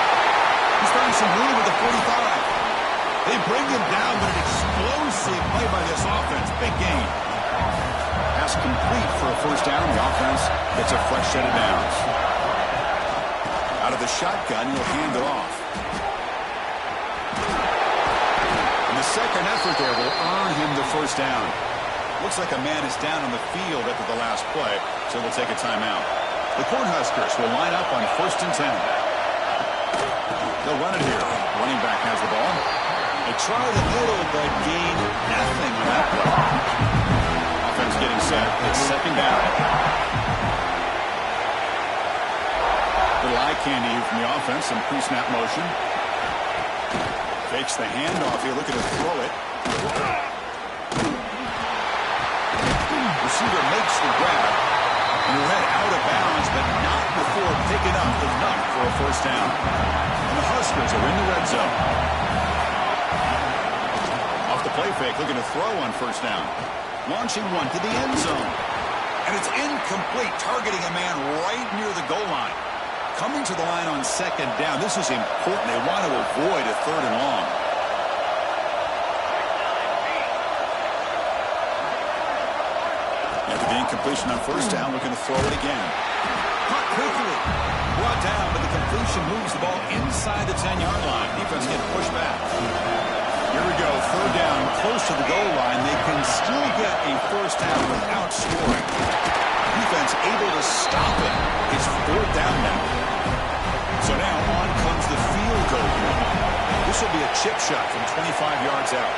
He's finding some room at the 45. They bring him down, but an explosive play by this offense. Big gain. Pass complete for a first down. The offense gets a fresh set of downs. Out of the shotgun, he'll hand it off. And the second effort there will earn him the first down. Looks like a man is down on the field after the last play, so they'll take a timeout. The Cornhuskers will line up on 1st and 10. They'll run it here. Running back has the ball. They try the middle, but gain nothing on that play. Offense getting set. It's second down. Little eye candy from the offense. Some pre-snap motion. Fakes the handoff here. Looking to throw it. Receiver makes the grab. And read out of bounds, but not before picking up enough for a first down. And the Huskers are in the red zone. Off the play fake, looking to throw on first down. Launching one to the end zone. And it's incomplete, targeting a man right near the goal line. Coming to the line on second down. This is important. They want to avoid a 3rd and long. After the incompletion on first down, looking to throw it again. Caught quickly. Brought down, but the completion moves the ball inside the 10-yard line. Defense getting pushed back. Here we go. 3rd down, close to the goal line. They can still get a first down without scoring. Defense able to stop it. It's 4th down now. So now on comes the field goal unit. This will be a chip shot from 25 yards out.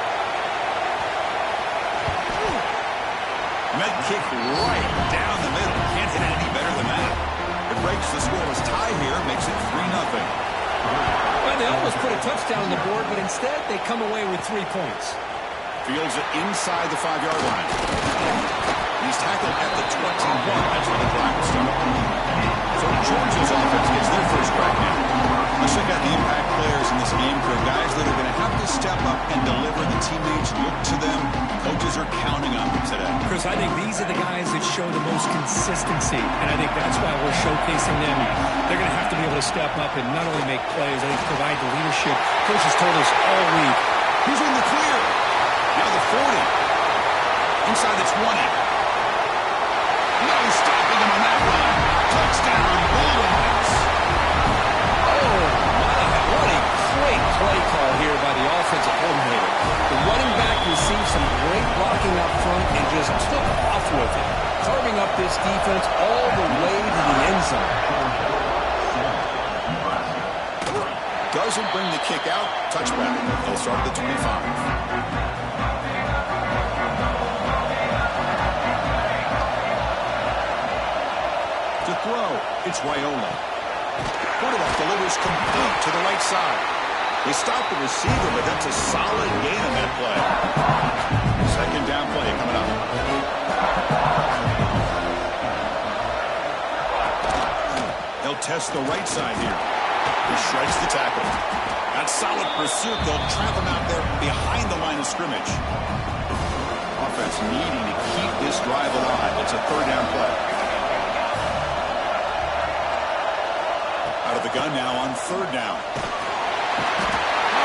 Med kick right down the middle. Can't hit it any better than that. It breaks the scoreless tie here, makes it 3-0. Well, they almost put a touchdown on the board, but instead they come away with 3 points. Fields it inside the 5-yard line. He's tackled at the 21. That's where the clock will start. So Georgia's offense gets their first crack now. Let's check out the impact players in this game for guys that are going to have to step up and deliver. The teammates look to them. Coaches are counting on them today. Chris, I think these are the guys that show the most consistency, and I think that's why we're showcasing them. They're going to have to be able to step up and not only make plays, I think provide the leadership. Coach has told us all week. He's in the clear. Now the 40. Inside the 20. No stopping him on that run. Touchdown, Bulldogs. Oh, my, what a great play call here by the offensive coordinator. The running back received some great blocking up front and just took off with it, carving up this defense all the way to the end zone. Doesn't bring the kick out. Touchback. They'll start at the 25. throw. It's Raiola. Quarterback delivers complete to the right side. They stop the receiver, but that's a solid gain on that play. Second down play coming up. They'll test the right side here. He shreds the tackle. That solid pursuit. They'll trap him out there behind the line of scrimmage. Offense needing to keep this drive alive. It's a third down play. Out of the gun now on third down.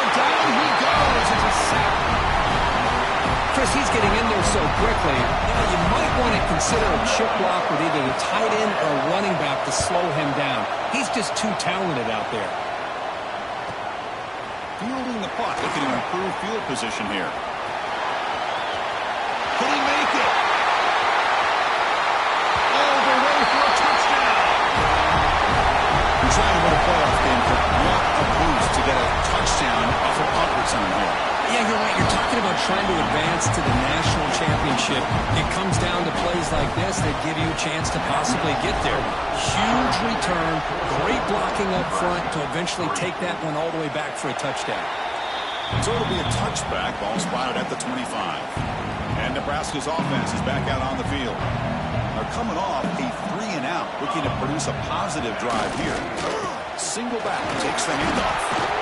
Down he goes. It's a sack. Chris, he's getting in there so quickly. You might want to consider a chip block with either the tight end or a running back to slow him down. He's just too talented out there. Fielding the puck, looking to improve field position here. Can he make it? All the way for a touchdown. He's trying to win a playoff game, but what a boost to get a touchdown off a punt return here. Yeah, you're right. You're talking about trying to advance to the national championship. It comes down to plays like this that give you a chance to possibly get there. Huge return, great blocking up front to eventually take that one all the way back for a touchdown. So it'll be a touchback, ball spotted at the 25. And Nebraska's offense is back out on the field. They're coming off a 3-and-out, looking to produce a positive drive here. Single back takes the handoff.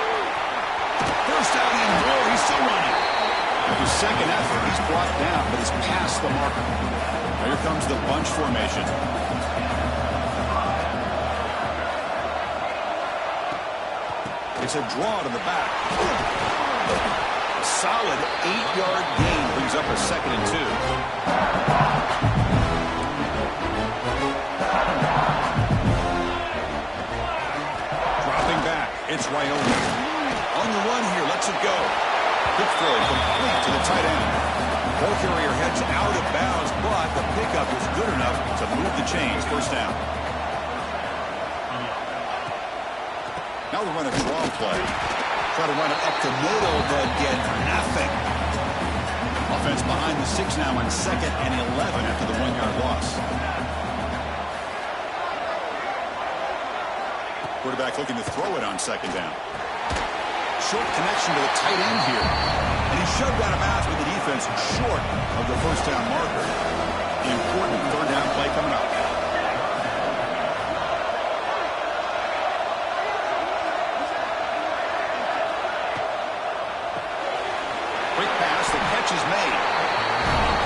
First out and more, he's still running. With his second effort, he's brought down, but he's past the marker. Now here comes the bunch formation. It's a draw to the back. A solid 8-yard gain brings up a 2nd and 2. Dropping back, it's Raiola. On the run here, lets it go. Quick throw complete to the tight end. Ball carrier heads out of bounds, but the pickup is good enough to move the chains. First down. Now we run a draw play. Try to run it up the middle, but get nothing. Offense behind the 6 now on 2nd and 11 after the 1-yard loss. Quarterback looking to throw it on 2nd down. Short connection to the tight end here. And he's shoved out of bounds with the defense short of the first down marker. The important third down play coming up. Quick pass, the catch is made.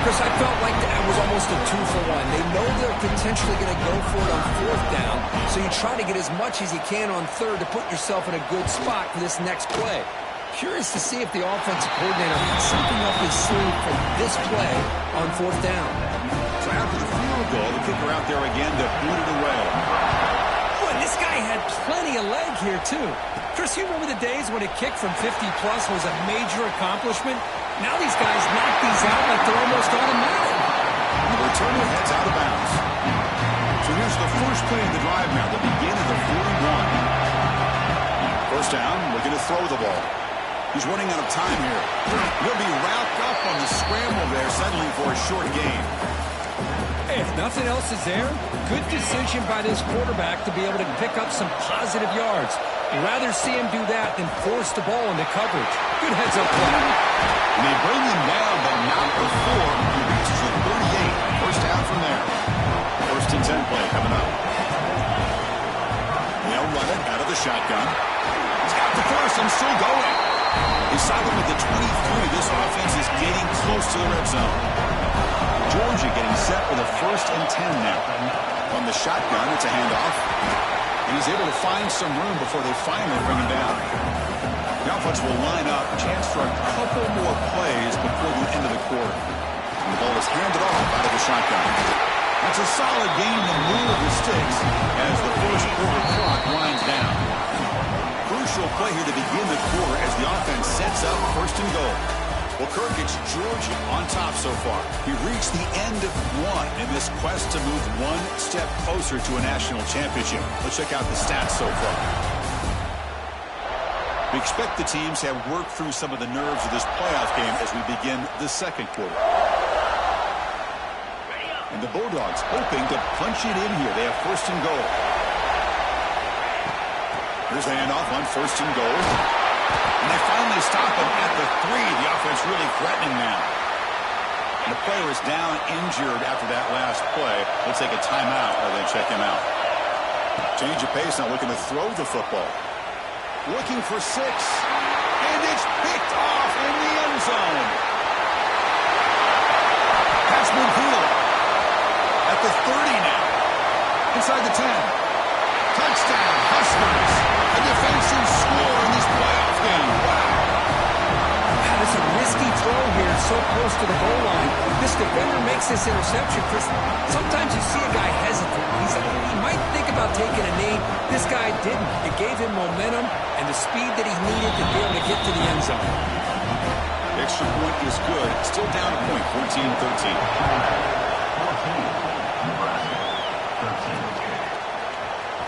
Chris, I felt like that was almost a 2-for-1. They know they're potentially going to go for it on 4th down, so you try to get as much as you can on 3rd to put yourself in a good spot for this next play. Curious to see if the offensive coordinator has something up his sleeve for this play on 4th down. So after the field goal, the kicker out there again to boot it away. Boy, this guy had plenty of leg here, too. Chris, you remember the days when a kick from 50-plus was a major accomplishment? Now these guys knock these out like they're almost automatic. The returner heads out of bounds. So here's the first play of the drive now, the begin of the 41. First down, looking to throw the ball. He's running out of time here. He'll be wrapped up on the scramble there, settling for a short gain. Hey, if nothing else is there, good decision by this quarterback to be able to pick up some positive yards. You'd rather see him do that than force the ball into coverage. Good heads-up play. And they bring him down, but not before he reaches the 38. First down from there. First and 10 play coming up. They'll run it out of the shotgun. He's got the first and still going. He's siding with the 23. This offense is getting close to the red zone. Georgia getting set for the first and 10 now. From the shotgun, it's a handoff. And he's able to find some room before they finally bring him down. The offense will line up. Chance for a couple more plays before the end of the quarter. And the ball is handed off out of the shotgun. That's a solid game to move the sticks as the first quarter clock winds down. Crucial play here to begin the quarter as the offense sets up first and goal. Well, Kirk, it's Georgia on top so far. He reached the end of one in this quest to move one step closer to a national championship. Let's check out the stats so far. We expect the teams to have worked through some of the nerves of this playoff game as we begin the second quarter. And the Bulldogs hoping to punch it in here. They have first and goal. Here's the handoff on first and goal. And they finally stop him at the 3. The offense really threatening now. And the player is down injured after that last play. They'll take a timeout or they check him out. Change of pace, now looking to throw the football. Looking for 6. And it's picked off in the end zone. Pass midfield. At the 30 now. Inside the 10. Touchdown, Huskers. A defensive score in this playoff game. Wow. That's a risky throw here, so close to the goal line. This defender makes this interception because sometimes you see a guy hesitate. He might think about taking a knee. This guy didn't. It gave him momentum and the speed that he needed to be able to get to the end zone. Extra point is good. Still down a point, 14-13.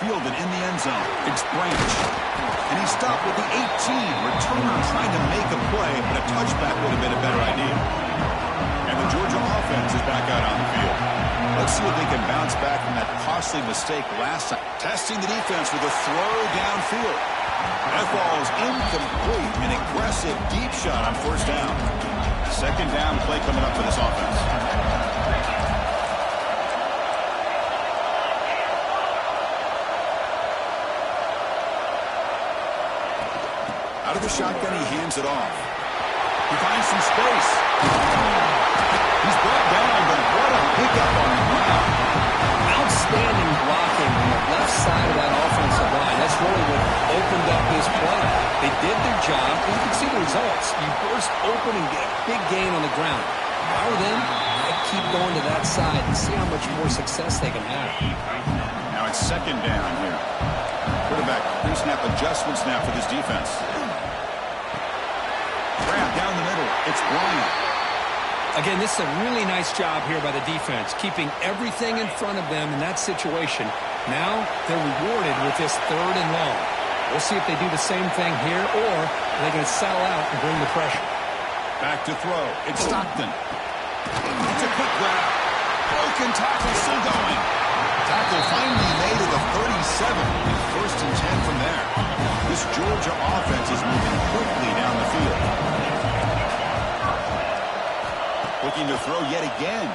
Fielded in the end zone. It's Branch. And he stopped with the 18. Returner trying to make a play, but a touchback would have been a better idea. And the Georgia offense is back out on the field. Let's see if they can bounce back from that costly mistake last time. Testing the defense with a throw downfield. That ball is incomplete. An aggressive deep shot on first down. Second down play coming up for this offense. Out of the shotgun, he hands it off. He finds some space. He's brought down, but what a pickup on the ground. Outstanding blocking on the left side of that offensive line. That's really what opened up his play. They did their job, and you can see the results. You burst open and get a big gain on the ground. If I were them, I'd keep going to that side and see how much more success they can have. Now it's second down here. Quarterback pre-snap adjustments now for this defense. Grab down the middle. It's Bryant. Again, this is a really nice job here by the defense, keeping everything in front of them in that situation. Now they're rewarded with this third and long. We'll see if they do the same thing here, or are they going to settle out and bring the pressure. Back to throw. It's Stockton. It's a quick grab. Broken tackle still going. Tackle finally made at the 37. And first and 10 from there. This Georgia offense is moving quickly down the field. Looking to throw yet again.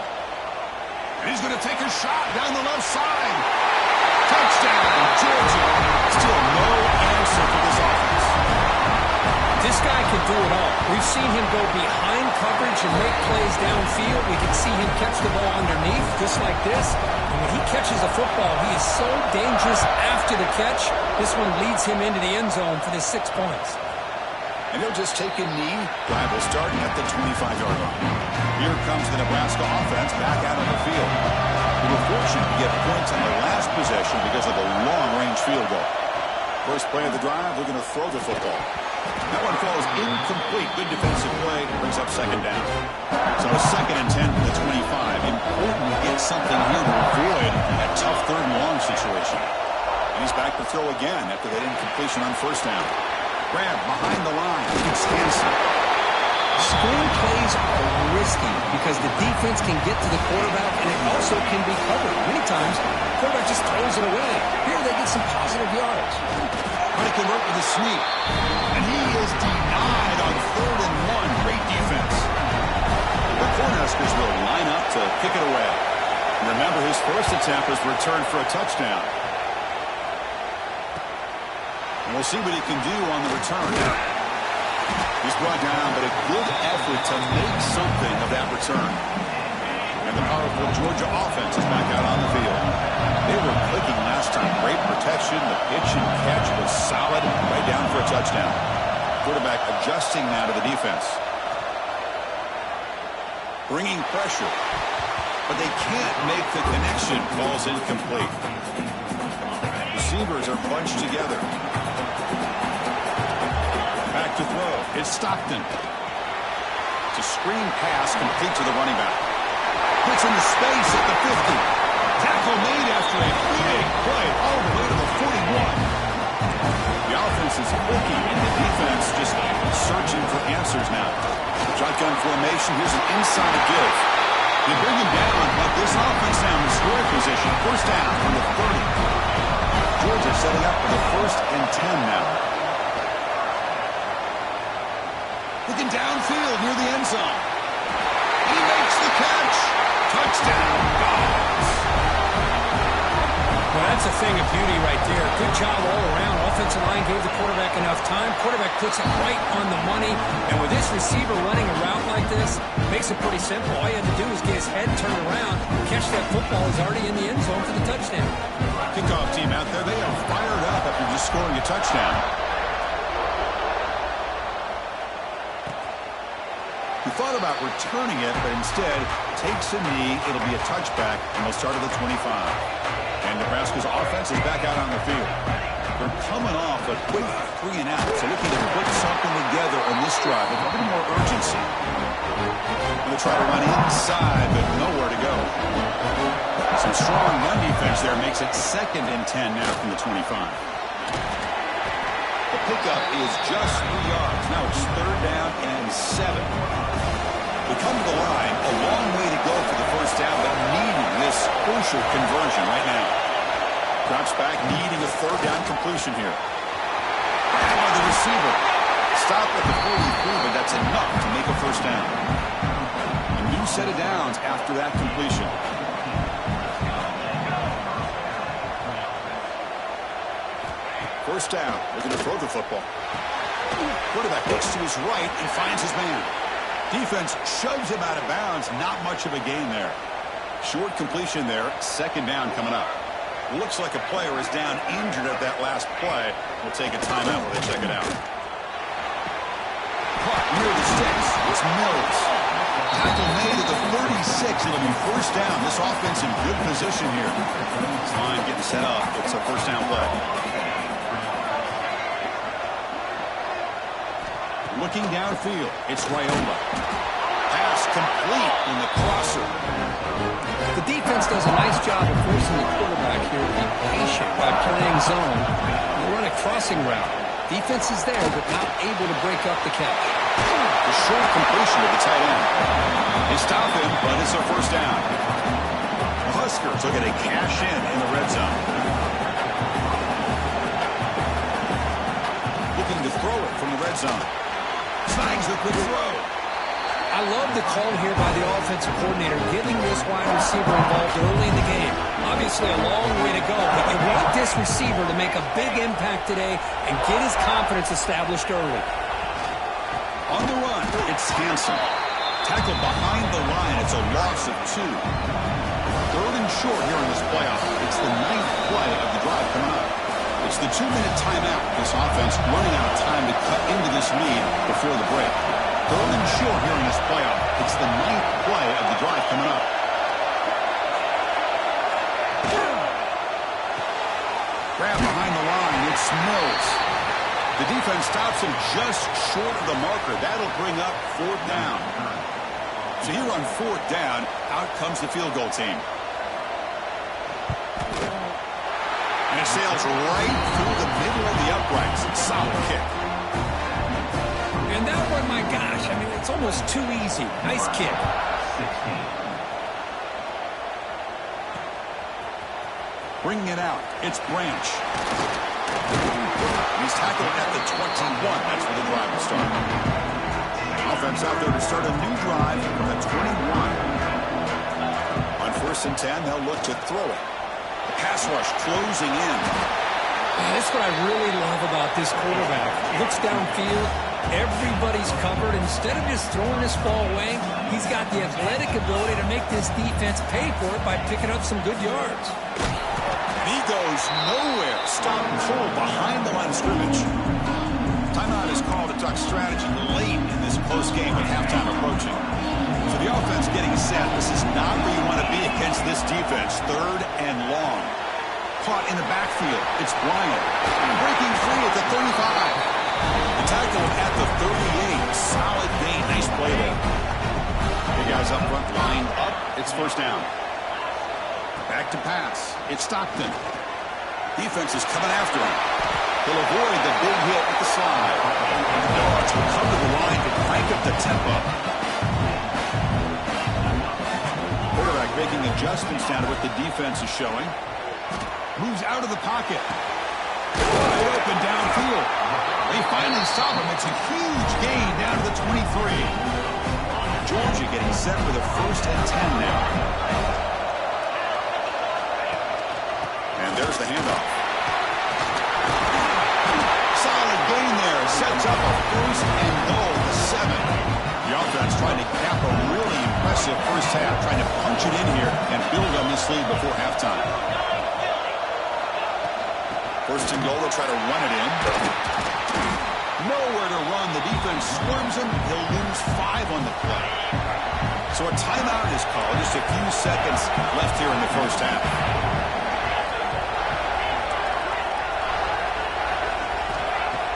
And he's going to take a shot down the left side. Touchdown, Georgia. Still no answer for this offense. This guy can do it all. We've seen him go behind coverage and make plays downfield. We can see him catch the ball underneath, just like this. And when he catches the football, he is so dangerous after the catch. This one leads him into the end zone for the 6 points. And he'll just take a knee. Drive will start at the 25-yard line. Here comes the Nebraska offense back out on the field. They were fortunate to get points on the last possession because of a long-range field goal. First play of the drive, we're going to throw the football. That one falls incomplete. Good defensive play. Brings up second down. So a second and 10 from the 25. Important to get something here to avoid that tough third and long situation. And he's back to throw again after that incompletion on first down. Grab behind the line. It's Hansen. Screen plays are risky because the defense can get to the quarterback and it also can be covered. Many times, the quarterback just throws it away. Here they get some positive yards. Trying to convert with a sneak. And he is denied on 3rd and 1. Great defense. The Cornhuskers will line up to kick it away. Remember, his first attempt was returned for a touchdown. And we'll see what he can do on the return. He's brought down, but a good effort to make something of that return. And the powerful Georgia offense is back out on the field. They were clicking last time. Great protection. The pitch and catch was solid. Right down for a touchdown. Quarterback adjusting now to the defense. Bringing pressure. But they can't make the connection. Ball's incomplete. Receivers are bunched together. Back to throw. It's Stockton. It's a screen pass complete to the running back. Puts in the space at the 50. Tackle made after a big play all the way to the 41. The offense is quicky and the defense just searching for answers now. Shotgun formation. Here's an inside give. They bring him down, but this this offense now in scoring position. First down from the 30. Georgia setting up for the 1st and 10 now. Looking downfield near the end zone. He makes the catch. Touchdown, Dogs. Well, that's a thing of beauty right there. Good job all around. Offensive line gave the quarterback enough time. Quarterback puts it right on the money. And with this receiver running a route like this, makes it pretty simple. All you have to do is get his head turned around, catch that football. He's already in the end zone for the touchdown. Kickoff team out there, they are fired up after just scoring a touchdown. He thought about returning it, but instead takes a knee. It'll be a touchback, and they'll start at the 25. And Nebraska's offense is back out on the field. They're coming off a quick 3 and out, so looking to put something together on this drive with a little more urgency. They'll try to run inside, but nowhere to go. Some strong run defense there makes it 2nd and 10 now from the 25. The pickup is just 3 yards. Now it's 3rd down and 7. We come to the line, a long way to go for the first down, but needing this crucial conversion right now. Drops back, needing a 3rd down completion here. By the receiver. Stop at the 43, but that's enough to make a first down. A new set of downs after that completion. First down, looking to throw the football. Quarterback looks to his right and finds his man. Defense shoves him out of bounds. Not much of a gain there. Short completion there. 2nd down coming up. Looks like a player is down injured at that last play. We'll take a timeout while they check it out. Caught near the sticks. It's Mills. Tackle made at the 36. It'll be first down. This offense in good position here. This line getting set up. It's a first down play. Looking downfield, it's Raiola. Pass complete in the crosser. The defense does a nice job of forcing the quarterback here to be patient by playing zone. They run a crossing route. Defense is there, but not able to break up the catch. The short completion to the tight end. They stop him, but it's a first down. The Huskers looking to cash in the red zone. Looking to throw it from the red zone. Snags the quick throw. I love the call here by the offensive coordinator, getting this wide receiver involved early in the game. Obviously a long way to go, but you want this receiver to make a big impact today and get his confidence established early. On the run, it's Hanson. Tackled behind the line. It's a loss of 2. 3rd and short here in this playoff. It's the 9th play of the drive coming up. It's the 2-minute timeout. This offense running out of time to cut into this lead before the break. 3rd and short here in this playoff. It's the 9th play of the drive coming up. Grab behind the line. It's Mills. The defense stops him just short of the marker. That'll bring up 4th down. So here on 4th down, out comes the field goal team. And it sails right through the middle of the uprights. Solid kick. And that one, my gosh, I mean, it's almost too easy. Nice kick. Bringing it out, it's Branch. He's tackled at the 21. That's where the drive will start. Offense out there to start a new drive from the 21. On 1st and 10, they'll look to throw it. The pass rush closing in. That's what I really love about this quarterback. Looks downfield. Everybody's covered. Instead of just throwing this ball away, he's got the athletic ability to make this defense pay for it by picking up some good yards. He goes nowhere. Stop and pull behind the line of scrimmage. Timeout is called to talk strategy late in this close game with halftime approaching. So the offense getting set. This is not where you want to be against this defense. 3rd and long. Caught in the backfield. It's Bryant. Breaking free at the 35. The tackle at the 38. Solid gain. Nice play there. The guys up front lined up. It's first down. Back to pass. It's Stockton. Defense is coming after him. He'll avoid the big hit at the slide. The Dogs will come to the line to crank up the tempo. Quarterback making adjustments down to what the defense is showing. Moves out of the pocket. Wide open downfield. They finally stop him. It's a huge gain down to the 23. Georgia getting set for the 1st and 10 now. And there's the handoff. Solid gain there. Sets up a 1st and goal to 7. The offense trying to cap a really impressive first half, trying to punch it in here and build on this lead before halftime. 1st and goal, they'll try to run it in. Nowhere to run. The defense swarms him. He'll lose 5 on the play. So a timeout is called. Just a few seconds left here in the first half.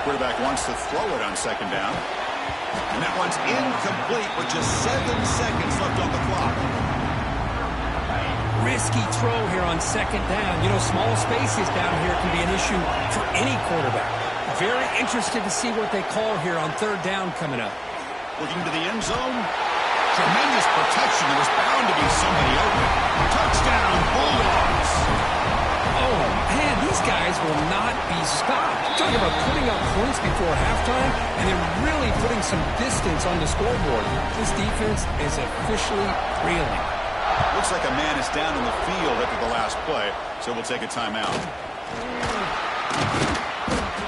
Quarterback wants to throw it on 2nd down. And that one's incomplete with just 7 seconds left on the clock. Risky throw here on 2nd down. You know, small spaces down here can be an issue for any quarterback. Very interested to see what they call here on 3rd down coming up. Looking to the end zone. Tremendous protection. There was bound to be somebody open. Touchdown, Bulldogs. Oh, man, these guys will not be stopped. You're talking about putting up points before halftime, and they're really putting some distance on the scoreboard. This defense is officially reeling. Looks like a man is down in the field after the last play, so we'll take a timeout.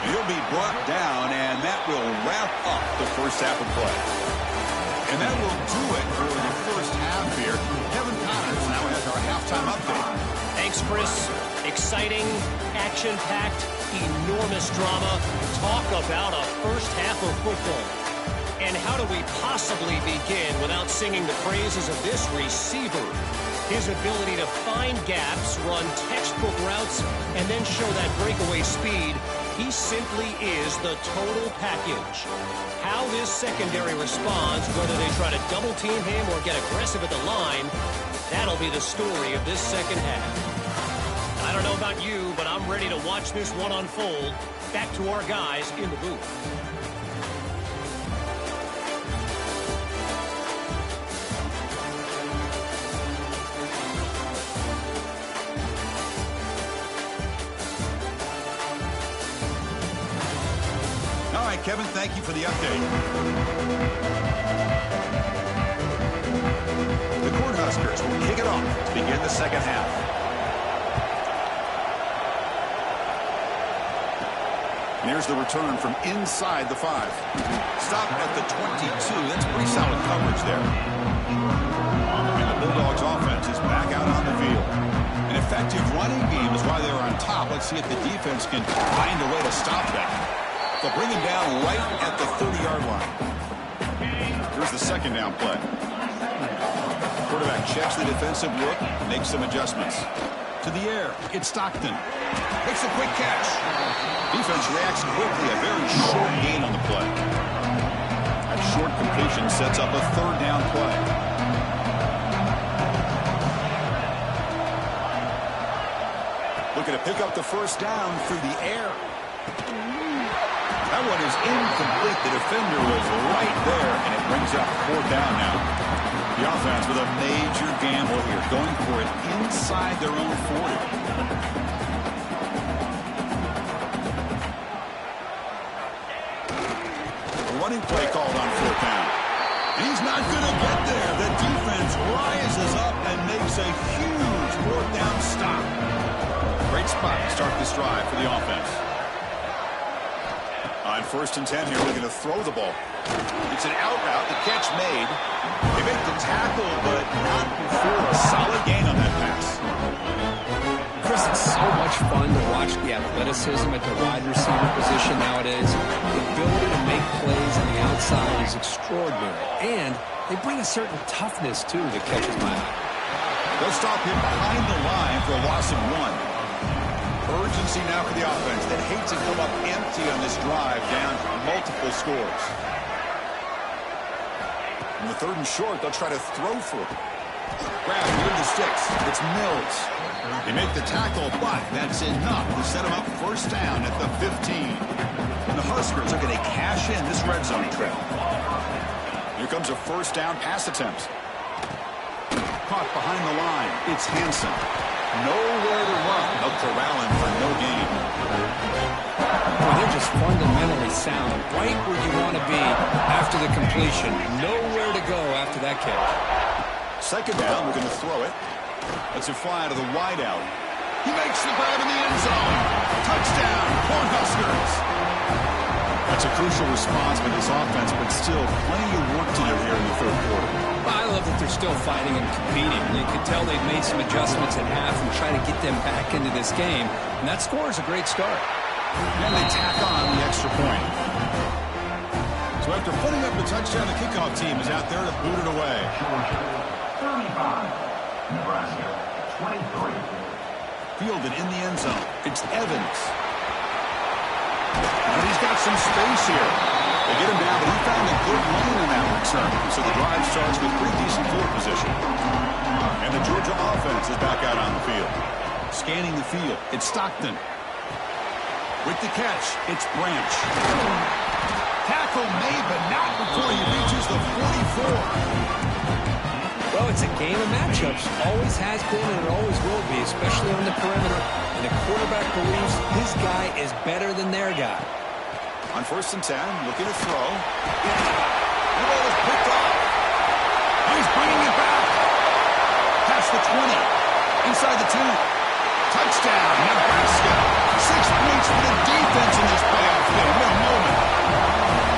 He'll be brought down, and that will wrap up the first half of play. And that will do it for the first half here. Kevin Connors now has our halftime update. Thanks, Chris. Exciting, action-packed, enormous drama. Talk about a first half of football. And how do we possibly begin without singing the praises of this receiver? His ability to find gaps, run textbook routes, and then show that breakaway speed. He simply is the total package. How this secondary responds, whether they try to double-team him or get aggressive at the line, that'll be the story of this second half. I don't know about you, but I'm ready to watch this one unfold. Back to our guys in the booth. All right, Kevin, thank you for the update. The Cornhuskers will kick it off to begin the second half. And here's the return from inside the 5. Stop at the 22. That's pretty solid coverage there. And the Bulldogs offense is back out on the field. An effective running game is why they're on top. Let's see if the defense can find a way to stop that. They'll bring him down right at the 30-yard line. Here's the 2nd down play. Quarterback checks the defensive look, makes some adjustments. To the air, it's Stockton. Makes a quick catch. Defense reacts quickly, a very short gain on the play. That short completion sets up a 3rd down play. Looking to pick up the 1st down through the air. That one is incomplete. The defender was right there, and it brings up 4th down now. The offense with a major gamble here, going for it inside their own 40. Running play called on 4th down. And he's not going to get there. The defense rises up and makes a huge 4th down stop. Great spot to start this drive for the offense. On 1st and 10 here, looking to throw the ball. It's an out route, the catch made. They make the tackle, but not before a solid gain on that pass. Chris, it's so much fun to watch the athleticism at the wide receiver position nowadays. The ability to make plays on the outside is extraordinary. And they bring a certain toughness, too, that catches my eye. They'll stop him behind the line for a loss of 1. Urgency now for the offense that hates to come up empty on this drive, down multiple scores. In the 3rd and short, they'll try to throw for it. Grab near the sticks. It's Mills. They make the tackle, but that's enough to set them up 1st down at the 15. And the Huskers are going to cash in this red zone trip. Here comes a 1st down pass attempt. caught behind the line. It's Hansen. Nowhere to run. They'll corral him for no gain. Boy, they're just fundamentally sound. Right where you want to be after the completion. Nowhere to go after that catch. Second down, we're going to throw it. Let's it fly to the wideout. He makes the grab in the end zone. Touchdown, Cornhuskers. That's a crucial response by this offense, but still plenty of work to do here in the third quarter. I love that they're still fighting and competing. You can tell they've made some adjustments at half and try to get them back into this game. And that score is a great start. And they tack on the extra point. So after putting up the touchdown, the kickoff team is out there to boot it away. 35, Nebraska, 23. Fielded in the end zone. It's Evans. And he's got some space here. They get him down, but he found a good lane in that return. So the drive starts with pretty decent field position. And the Georgia offense is back out on the field. Scanning the field, it's Stockton. With the catch, it's Branch. Tackle made, but not before he reaches the 44. Well, it's a game of matchups. Always has been and it always will be, especially on the perimeter. And the quarterback believes his guy is better than their guy. On 1st and 10, looking to throw. The ball is picked off. He's bringing it back. Past the 20. Inside the 10. Touchdown, Nebraska. 6 points for the defense in this playoff game. What a moment.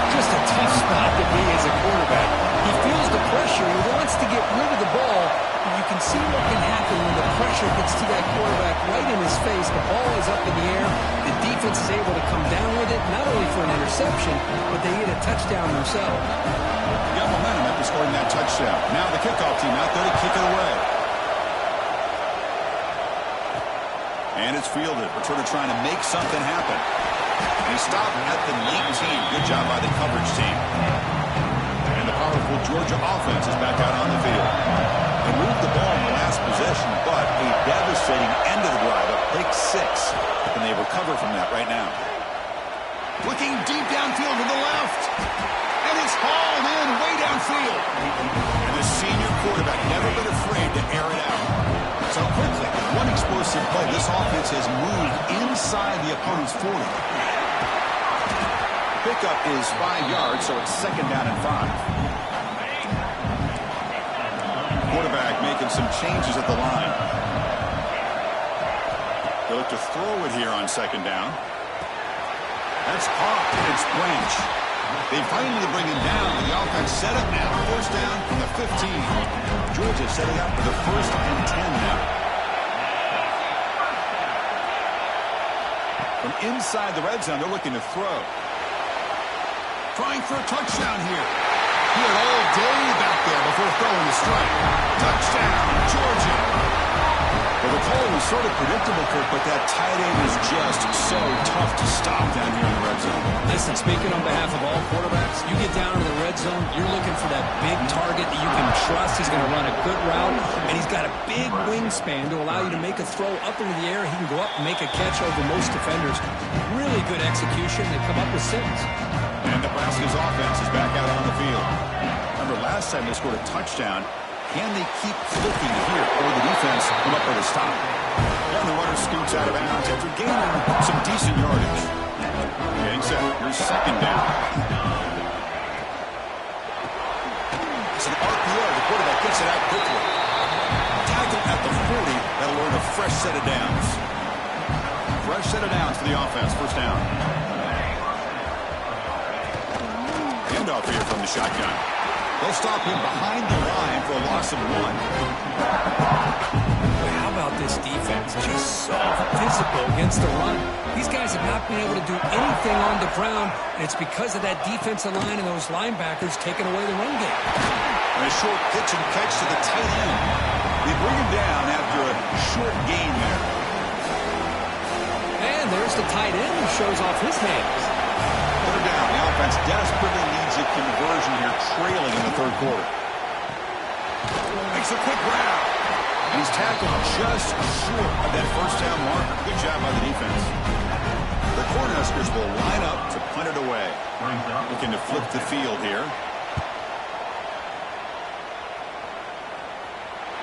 Just a tough spot to be as a quarterback. He feels the pressure. He wants to get rid of the ball. And you can see what can happen when the pressure gets to that quarterback right in his face. The ball is up in the air. The defense is able to come down with it, not only for an interception, but they get a touchdown themselves. Got momentum after scoring that touchdown. Now the kickoff team out there to kick it away. And it's fielded. Returner trying to make something happen. And he stopped at the 19. Good job by the coverage team. And the powerful Georgia offense is back out on the field. They moved the ball in the last possession, but a devastating end of the drive, a pick 6. And they recover from that right now. Looking deep downfield to the left. And it's hauled in way downfield. And the senior quarterback never been afraid to air it out. So quickly, one explosive play. This offense has moved inside the opponent's 40. Pickup is 5 yards, so it's 2nd down and 5. Quarterback making some changes at the line. They look to throw it here on 2nd down. That's caught. It's Branch. They finally bring him down. The offense set up now. 1st down from the 15. Georgia setting up for the 1st and 10 now. From inside the red zone, they're looking to throw. Trying for a touchdown here. He had all day back there before throwing the strike. Touchdown, Georgia. Well, the call was sort of predictable, Kirk, but that tight end is just so tough to stop down here in the red zone. Listen, speaking on behalf of all quarterbacks, you get down to the red zone, you're looking for that big target that you can trust. He's going to run a good route, and he's got a big wingspan to allow you to make a throw up into the air. He can go up and make a catch over most defenders. Really good execution. They come up with 6. And Nebraska's offense is back out on the field. Remember, last time they scored a touchdown. Can they keep flicking here, or the defense come up with a stop? And the runner scoots out of bounds after gaining some decent yardage. Getting set. Here's 2nd down. It's an RPO. The quarterback gets it out quickly. Tackle at the 40. That'll earn a fresh set of downs. Fresh set of downs for the offense. 1st down. Handoff here from the shotgun. They'll stop him behind the line for a loss of 1. How about this defense? Just so physical against the run. These guys have not been able to do anything on the ground, and it's because of that defensive line and those linebackers taking away the run game. And a short pitch and catch to the tight end. They bring him down after a short gain there. And there's the tight end who shows off his hands. Put it down. The offense desperately needs a conversion here, trailing in the 3rd quarter. Makes a quick grab. And he's tackled just short of that 1st down marker. Good job by the defense. The Cornhuskers will line up to punt it away. Looking to flip the field here.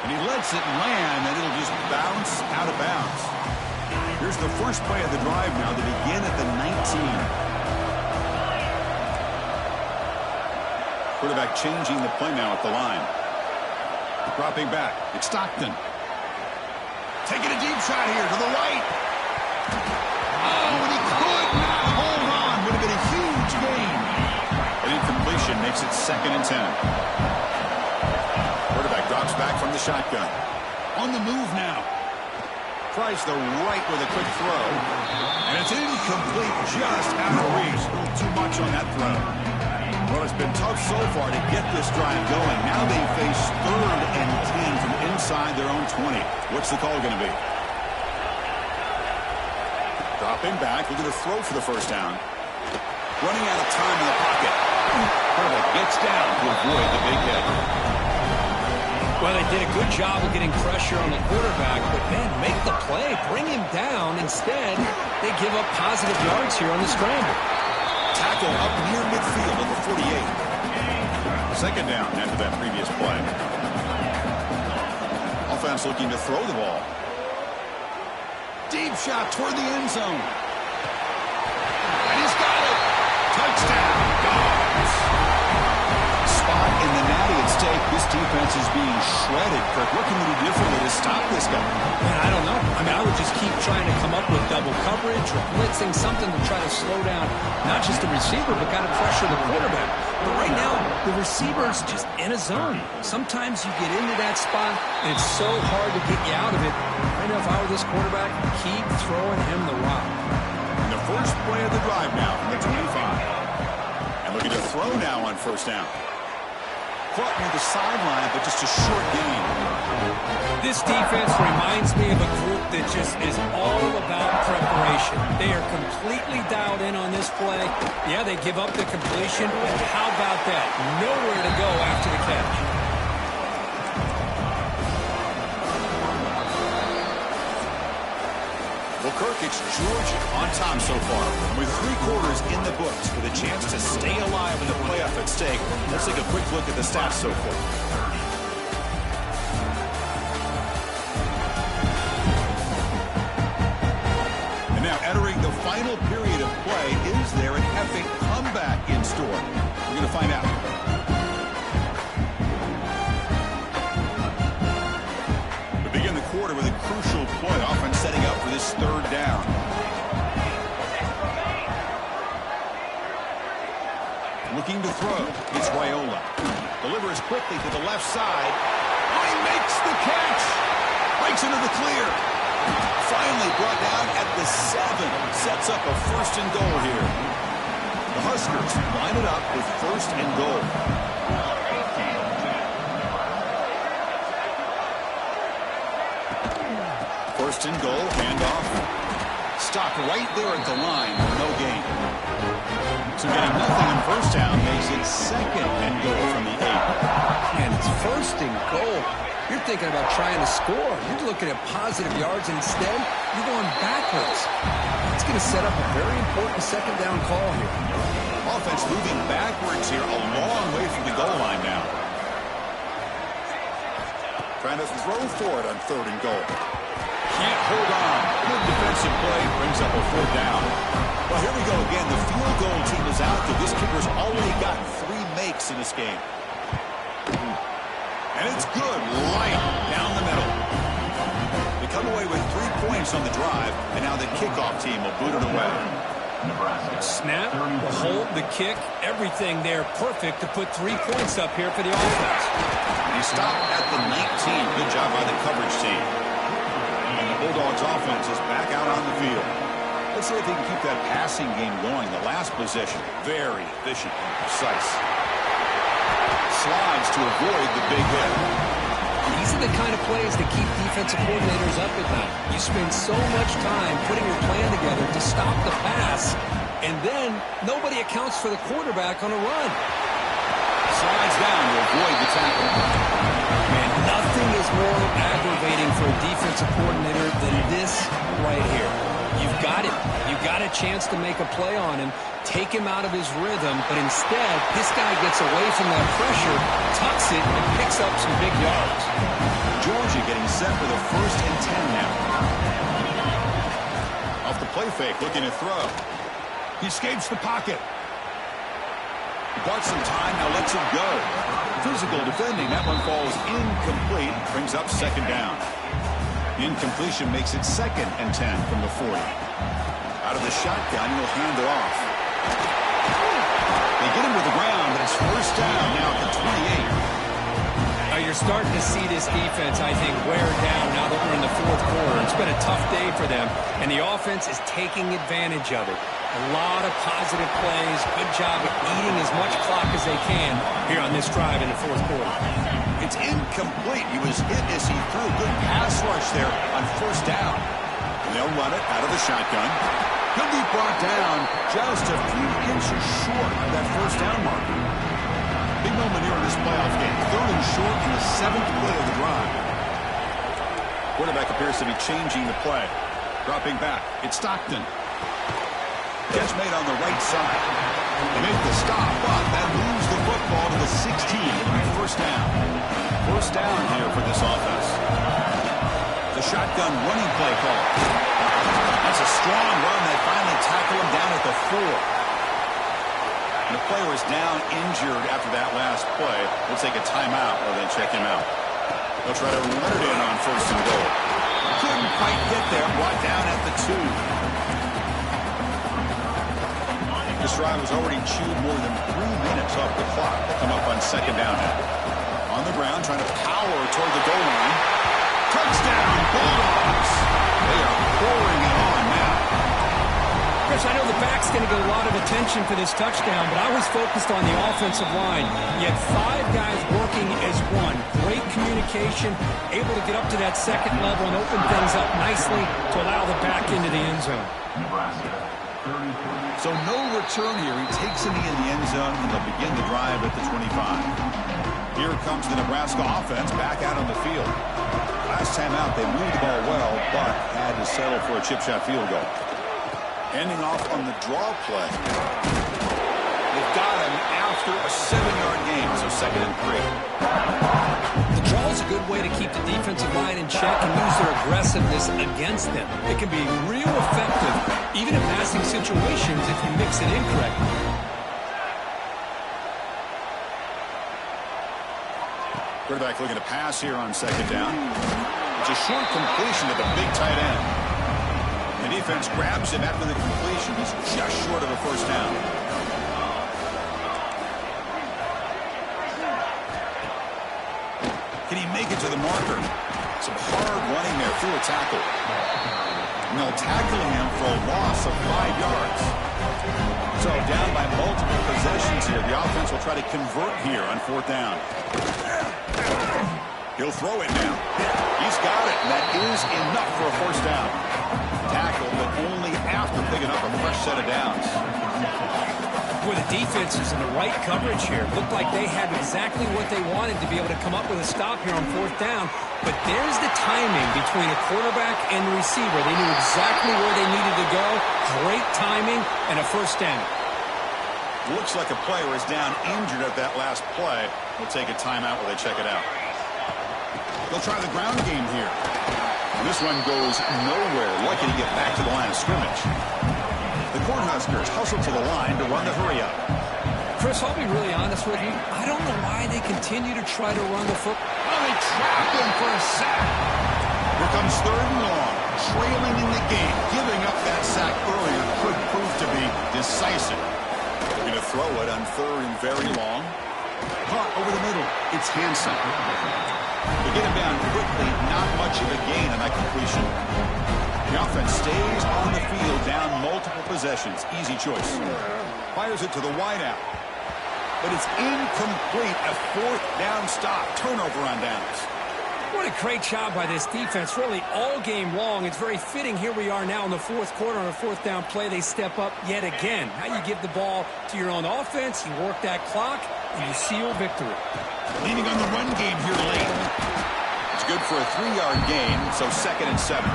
And he lets it land, and it'll just bounce out of bounds. Here's the first play of the drive now to begin at the 19. Quarterback changing the play now at the line. Dropping back. It's Stockton. Taking a deep shot here to the right. Oh, and he could not hold on. Would have been a huge gain. An incompletion makes it 2nd and 10. Quarterback drops back from the shotgun. On the move now. Tries the right with a quick throw. And it's incomplete, just out of reach. A little too much on that throw. Well, it's been tough so far to get this drive going. Now they face 3rd and 10 from inside their own 20. What's the call going to be? Dropping back, looking to throw for the first down. Running out of time in the pocket. Quarterback gets down to avoid the big hit. Well, they did a good job of getting pressure on the quarterback, but man, make the play, bring him down. Instead, they give up positive yards here on the scramble. Tackle up near midfield at the 48. 2nd down after that previous play. Offense looking to throw the ball. Deep shot toward the end zone. And he's got it. Touchdown, Dogs. Spot in the natty at stake. This defense is being shredded. Kirk, what can we do differently to stop this guy? Man, I don't know. I mean, I would just keep trying to come up with double coverage or blitzing, something to try to slow down not just the receiver, but kind of pressure the quarterback. But right now, the receiver's just in a zone. Sometimes you get into that spot, and it's so hard to get you out of it. Right now, if I were this quarterback, keep throwing him the rock. And the first play of the drive now from the 25. And looking to throw now on 1st down. Caught near the sideline, but just a short gain. This defense reminds me of a group that just is all about preparation. They are completely dialed in on this play. Yeah, they give up the completion, but how about that? Nowhere to go after the catch. Well, Kirk, it's Georgia on top so far. With 3 quarters in the books with a chance to stay alive in the playoff at stake. Let's take a quick look at the stats so far. And now entering the final period of play, is there an epic comeback in store? We're going to find out. We begin the quarter with a crucial play, offense setting up for this 3rd down. Looking to throw. It's Raiola. Delivers quickly to the left side. Oh, he makes the catch. Breaks into the clear. Finally brought down at the 7. Sets up a 1st and goal here. The Huskers line it up with 1st and goal. 1st and goal, handoff. Stopped right there at the line, no gain. So getting nothing in 1st down makes it 2nd and goal from the 8. And it's 1st and goal. You're thinking about trying to score. You're looking at positive yards, and instead, you're going backwards. It's going to set up a very important 2nd down call here. Offense moving backwards here, a long way from the goal line now. Trying to throw for it on 3rd and goal. Can't hold on. Good defensive play brings up a 4th down. Well, here we go again. The field goal team is out there. This kicker's already got 3 makes in this game. And it's good right down the middle. They come away with 3 points on the drive, and now the kickoff team will boot it away. Snap, the hold, the kick, everything there perfect to put 3 points up here for the offense. He stopped at the 19. Good job by the coverage team. And the Bulldogs offense is back out on the field. Let's see if they can keep that passing game going. The last possession, very efficient and precise. Slides to avoid the big hit. These are the kind of plays that keep defensive coordinators up at night. You spend so much time putting your plan together to stop the pass, and then nobody accounts for the quarterback on a run. Slides down to avoid the tackle. Man, nothing is more aggravating for a defensive coordinator than this right here. You've got it. You've got a chance to make a play on him, take him out of his rhythm, but instead, this guy gets away from that pressure, tucks it, and picks up some big yards. Georgia getting set for the 1st and 10 now. Off the play fake, looking to throw. He escapes the pocket. Got some time, now lets it go. Physical defending, that one falls incomplete, brings up 2nd down. Incompletion makes it 2nd and 10 from the 40. Out of the shotgun, he'll hand it off. They get him to the ground, but it's 1st down now at the 28. Now you're starting to see this defense, I think, wear down now that we're in the 4th quarter. It's been a tough day for them, and the offense is taking advantage of it. A lot of positive plays. Good job of eating as much clock as they can here on this drive in the 4th quarter. It's incomplete. He was hit as he threw. Good pass rush there on 1st down. And they'll run it out of the shotgun. He'll be brought down just a few inches short of that 1st down marker. Big moment here in this playoff game. 3rd and short in the 7th play of the drive. Quarterback appears to be changing the play. Dropping back. It's Stockton. Catch made on the right side. They make the stop, but that moves the football to the 16. 1st down. 1st down here for this offense. The shotgun running play call. That's a strong run. They finally tackle him down at the 4. And the player is down injured after that last play. We'll take a timeout while they check him out. They'll try to run it in on 1st and goal. Couldn't quite get there. Brought down at the 2. This drive has already chewed more than 3 minutes off the clock. They come up on 2nd down now. On the ground, trying to power toward the goal line. Touchdown, Bulldogs! They are pouring it on now. Chris, I know the back's going to get a lot of attention for this touchdown, but I was focused on the offensive line. You had 5 guys working as one. Great communication, able to get up to that 2nd level and open things up nicely to allow the back into the end zone. So no return here. He takes it in the end zone, and they'll begin the drive at the 25. Here comes the Nebraska offense back out on the field. Last time out, they moved the ball well, but had to settle for a chip shot field goal. Ending off on the draw play. They've got him after a 7-yard gain, so 2nd and 3. The draw is a good way to keep the defensive line in check and use their aggressiveness against them. It can be real effective, even in passing situations, if you mix it in correctly. Quarterback looking to pass here on 2nd down. It's a short completion to the big tight end. The defense grabs him after the completion. He's just short of a 1st down. Can he make it to the marker? Some hard running there through a tackle. And they'll tackle him for a loss of 5 yards. So down by multiple possessions here. The offense will try to convert here on 4th down. He'll throw it now. He's got it. That is enough for a 1st down. Tackle, but only after picking up a fresh set of downs. Boy, the defense is in the right coverage here. Looked like they had exactly what they wanted to be able to come up with a stop here on 4th down. But there's the timing between a quarterback and the receiver. They knew exactly where they needed to go. Great timing and a 1st down. Looks like a player is down injured at that last play. We'll take a timeout while they check it out. They'll try the ground game here. And this one goes nowhere. Lucky to get back to the line of scrimmage. The Cornhuskers hustle to the line to run the hurry-up. Chris, I'll be really honest with you. I don't know why they continue to try to run the football. Oh, they trapped him for a sack. Here comes 3rd and long. Trailing in the game. Giving up that sack earlier could prove to be decisive. They're going to throw it on 3rd and very long. Caught over the middle. It's Hansen. They get him down quickly. Not much of a gain on that completion. The offense stays on the field, down multiple possessions. Easy choice. Fires it to the wideout. But it's incomplete. A 4th down stop. Turnover on downs. What a great job by this defense, really all game long. It's very fitting. Here we are now in the 4th quarter on a 4th down play. They step up yet again. Now you give the ball to your own offense, you work that clock, and you seal victory. Leaning on the run game here late. It's good for a 3-yard gain, so 2nd and 7.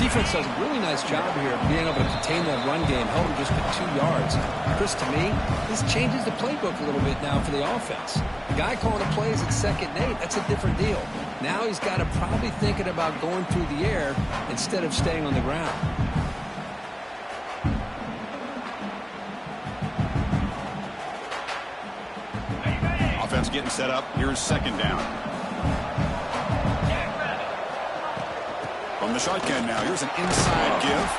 Defense does a really nice job here of being able to contain that run game, held him just to 2 yards. Chris, to me, this changes the playbook a little bit now for the offense. The guy calling the plays at 2nd and 8, that's a different deal. Now he's got to probably thinking about going through the air instead of staying on the ground. Offense getting set up. Here's 2nd down. From the shotgun now, here's an inside give.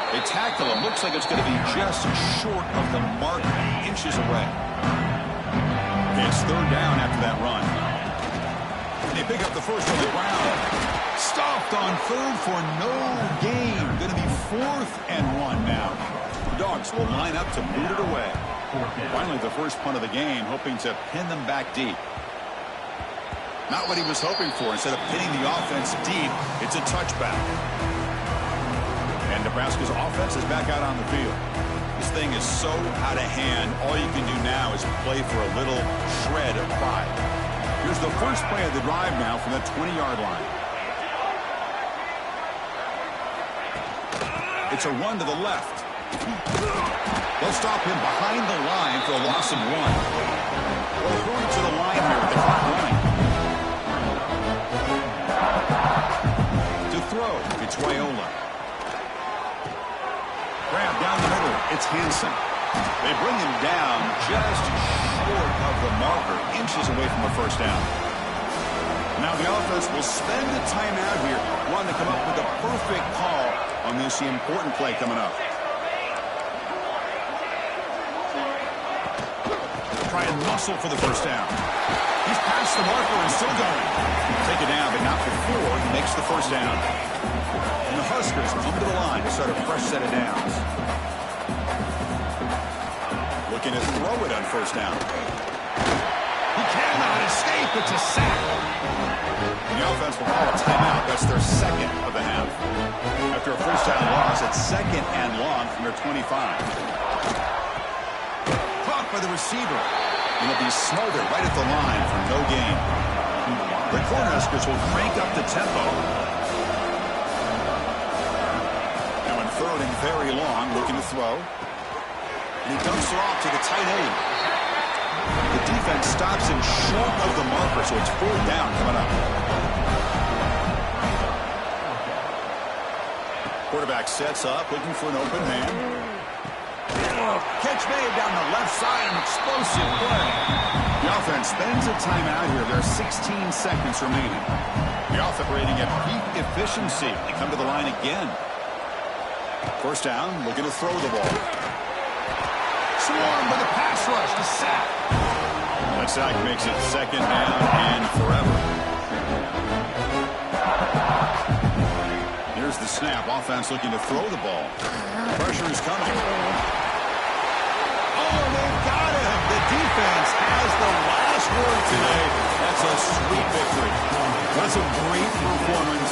They tackle him. Looks like it's going to be just short of the mark, inches away. It's 3rd down after that run. They pick up the first on the ground. Stopped on 3rd for no gain. Going to be 4th and 1 now. The Dogs will line up to boot it away. Finally, the first punt of the game, hoping to pin them back deep. Not what he was hoping for. Instead of pinning the offense deep, it's a touchback. And Nebraska's offense is back out on the field. This thing is so out of hand, all you can do now is play for a little shred of pride. Here's the first play of the drive now from the 20-yard line. It's a run to the left. They'll stop him behind the line for a loss of 1. They'll throw it to the line here with the clock running. To throw, it's Raiola. Grab down the middle, it's Hansen. They bring him down just short of the marker, inches away from a first down. Now the offense will spend a timeout here, wanting to come up with a perfect call on this important play coming up. Try and muscle for the first down. He's past the marker and still going. Take it down, but not before he makes the first down. And the Huskers come to the line to start a fresh set of downs. Looking to throw it on first down. He cannot escape. It's a sack. The offense will call a timeout. That's their 2nd of the half. After a first down loss, it's 2nd and long from their 25. Caught by the receiver. And it'll be smothered right at the line for no gain. The Cornhuskers will crank up the tempo. Now in 3rd and very long, looking to throw. And he dumps it off to the tight end. The defense stops him short of the marker, so it's 4th down coming up. Quarterback sets up, looking for an open man. Catch made down the left side, an explosive play. The offense spends a timeout here. There are 16 seconds remaining. The offense operating at peak efficiency. They come to the line again. First down, looking to throw the ball. Swarmed by the pass rush to sack. That sack makes it 2nd down and forever. Here's the snap. Offense looking to throw the ball. Pressure is coming. Oh, they've got him. The defense has the last word today. That's a sweet victory. That's a great performance.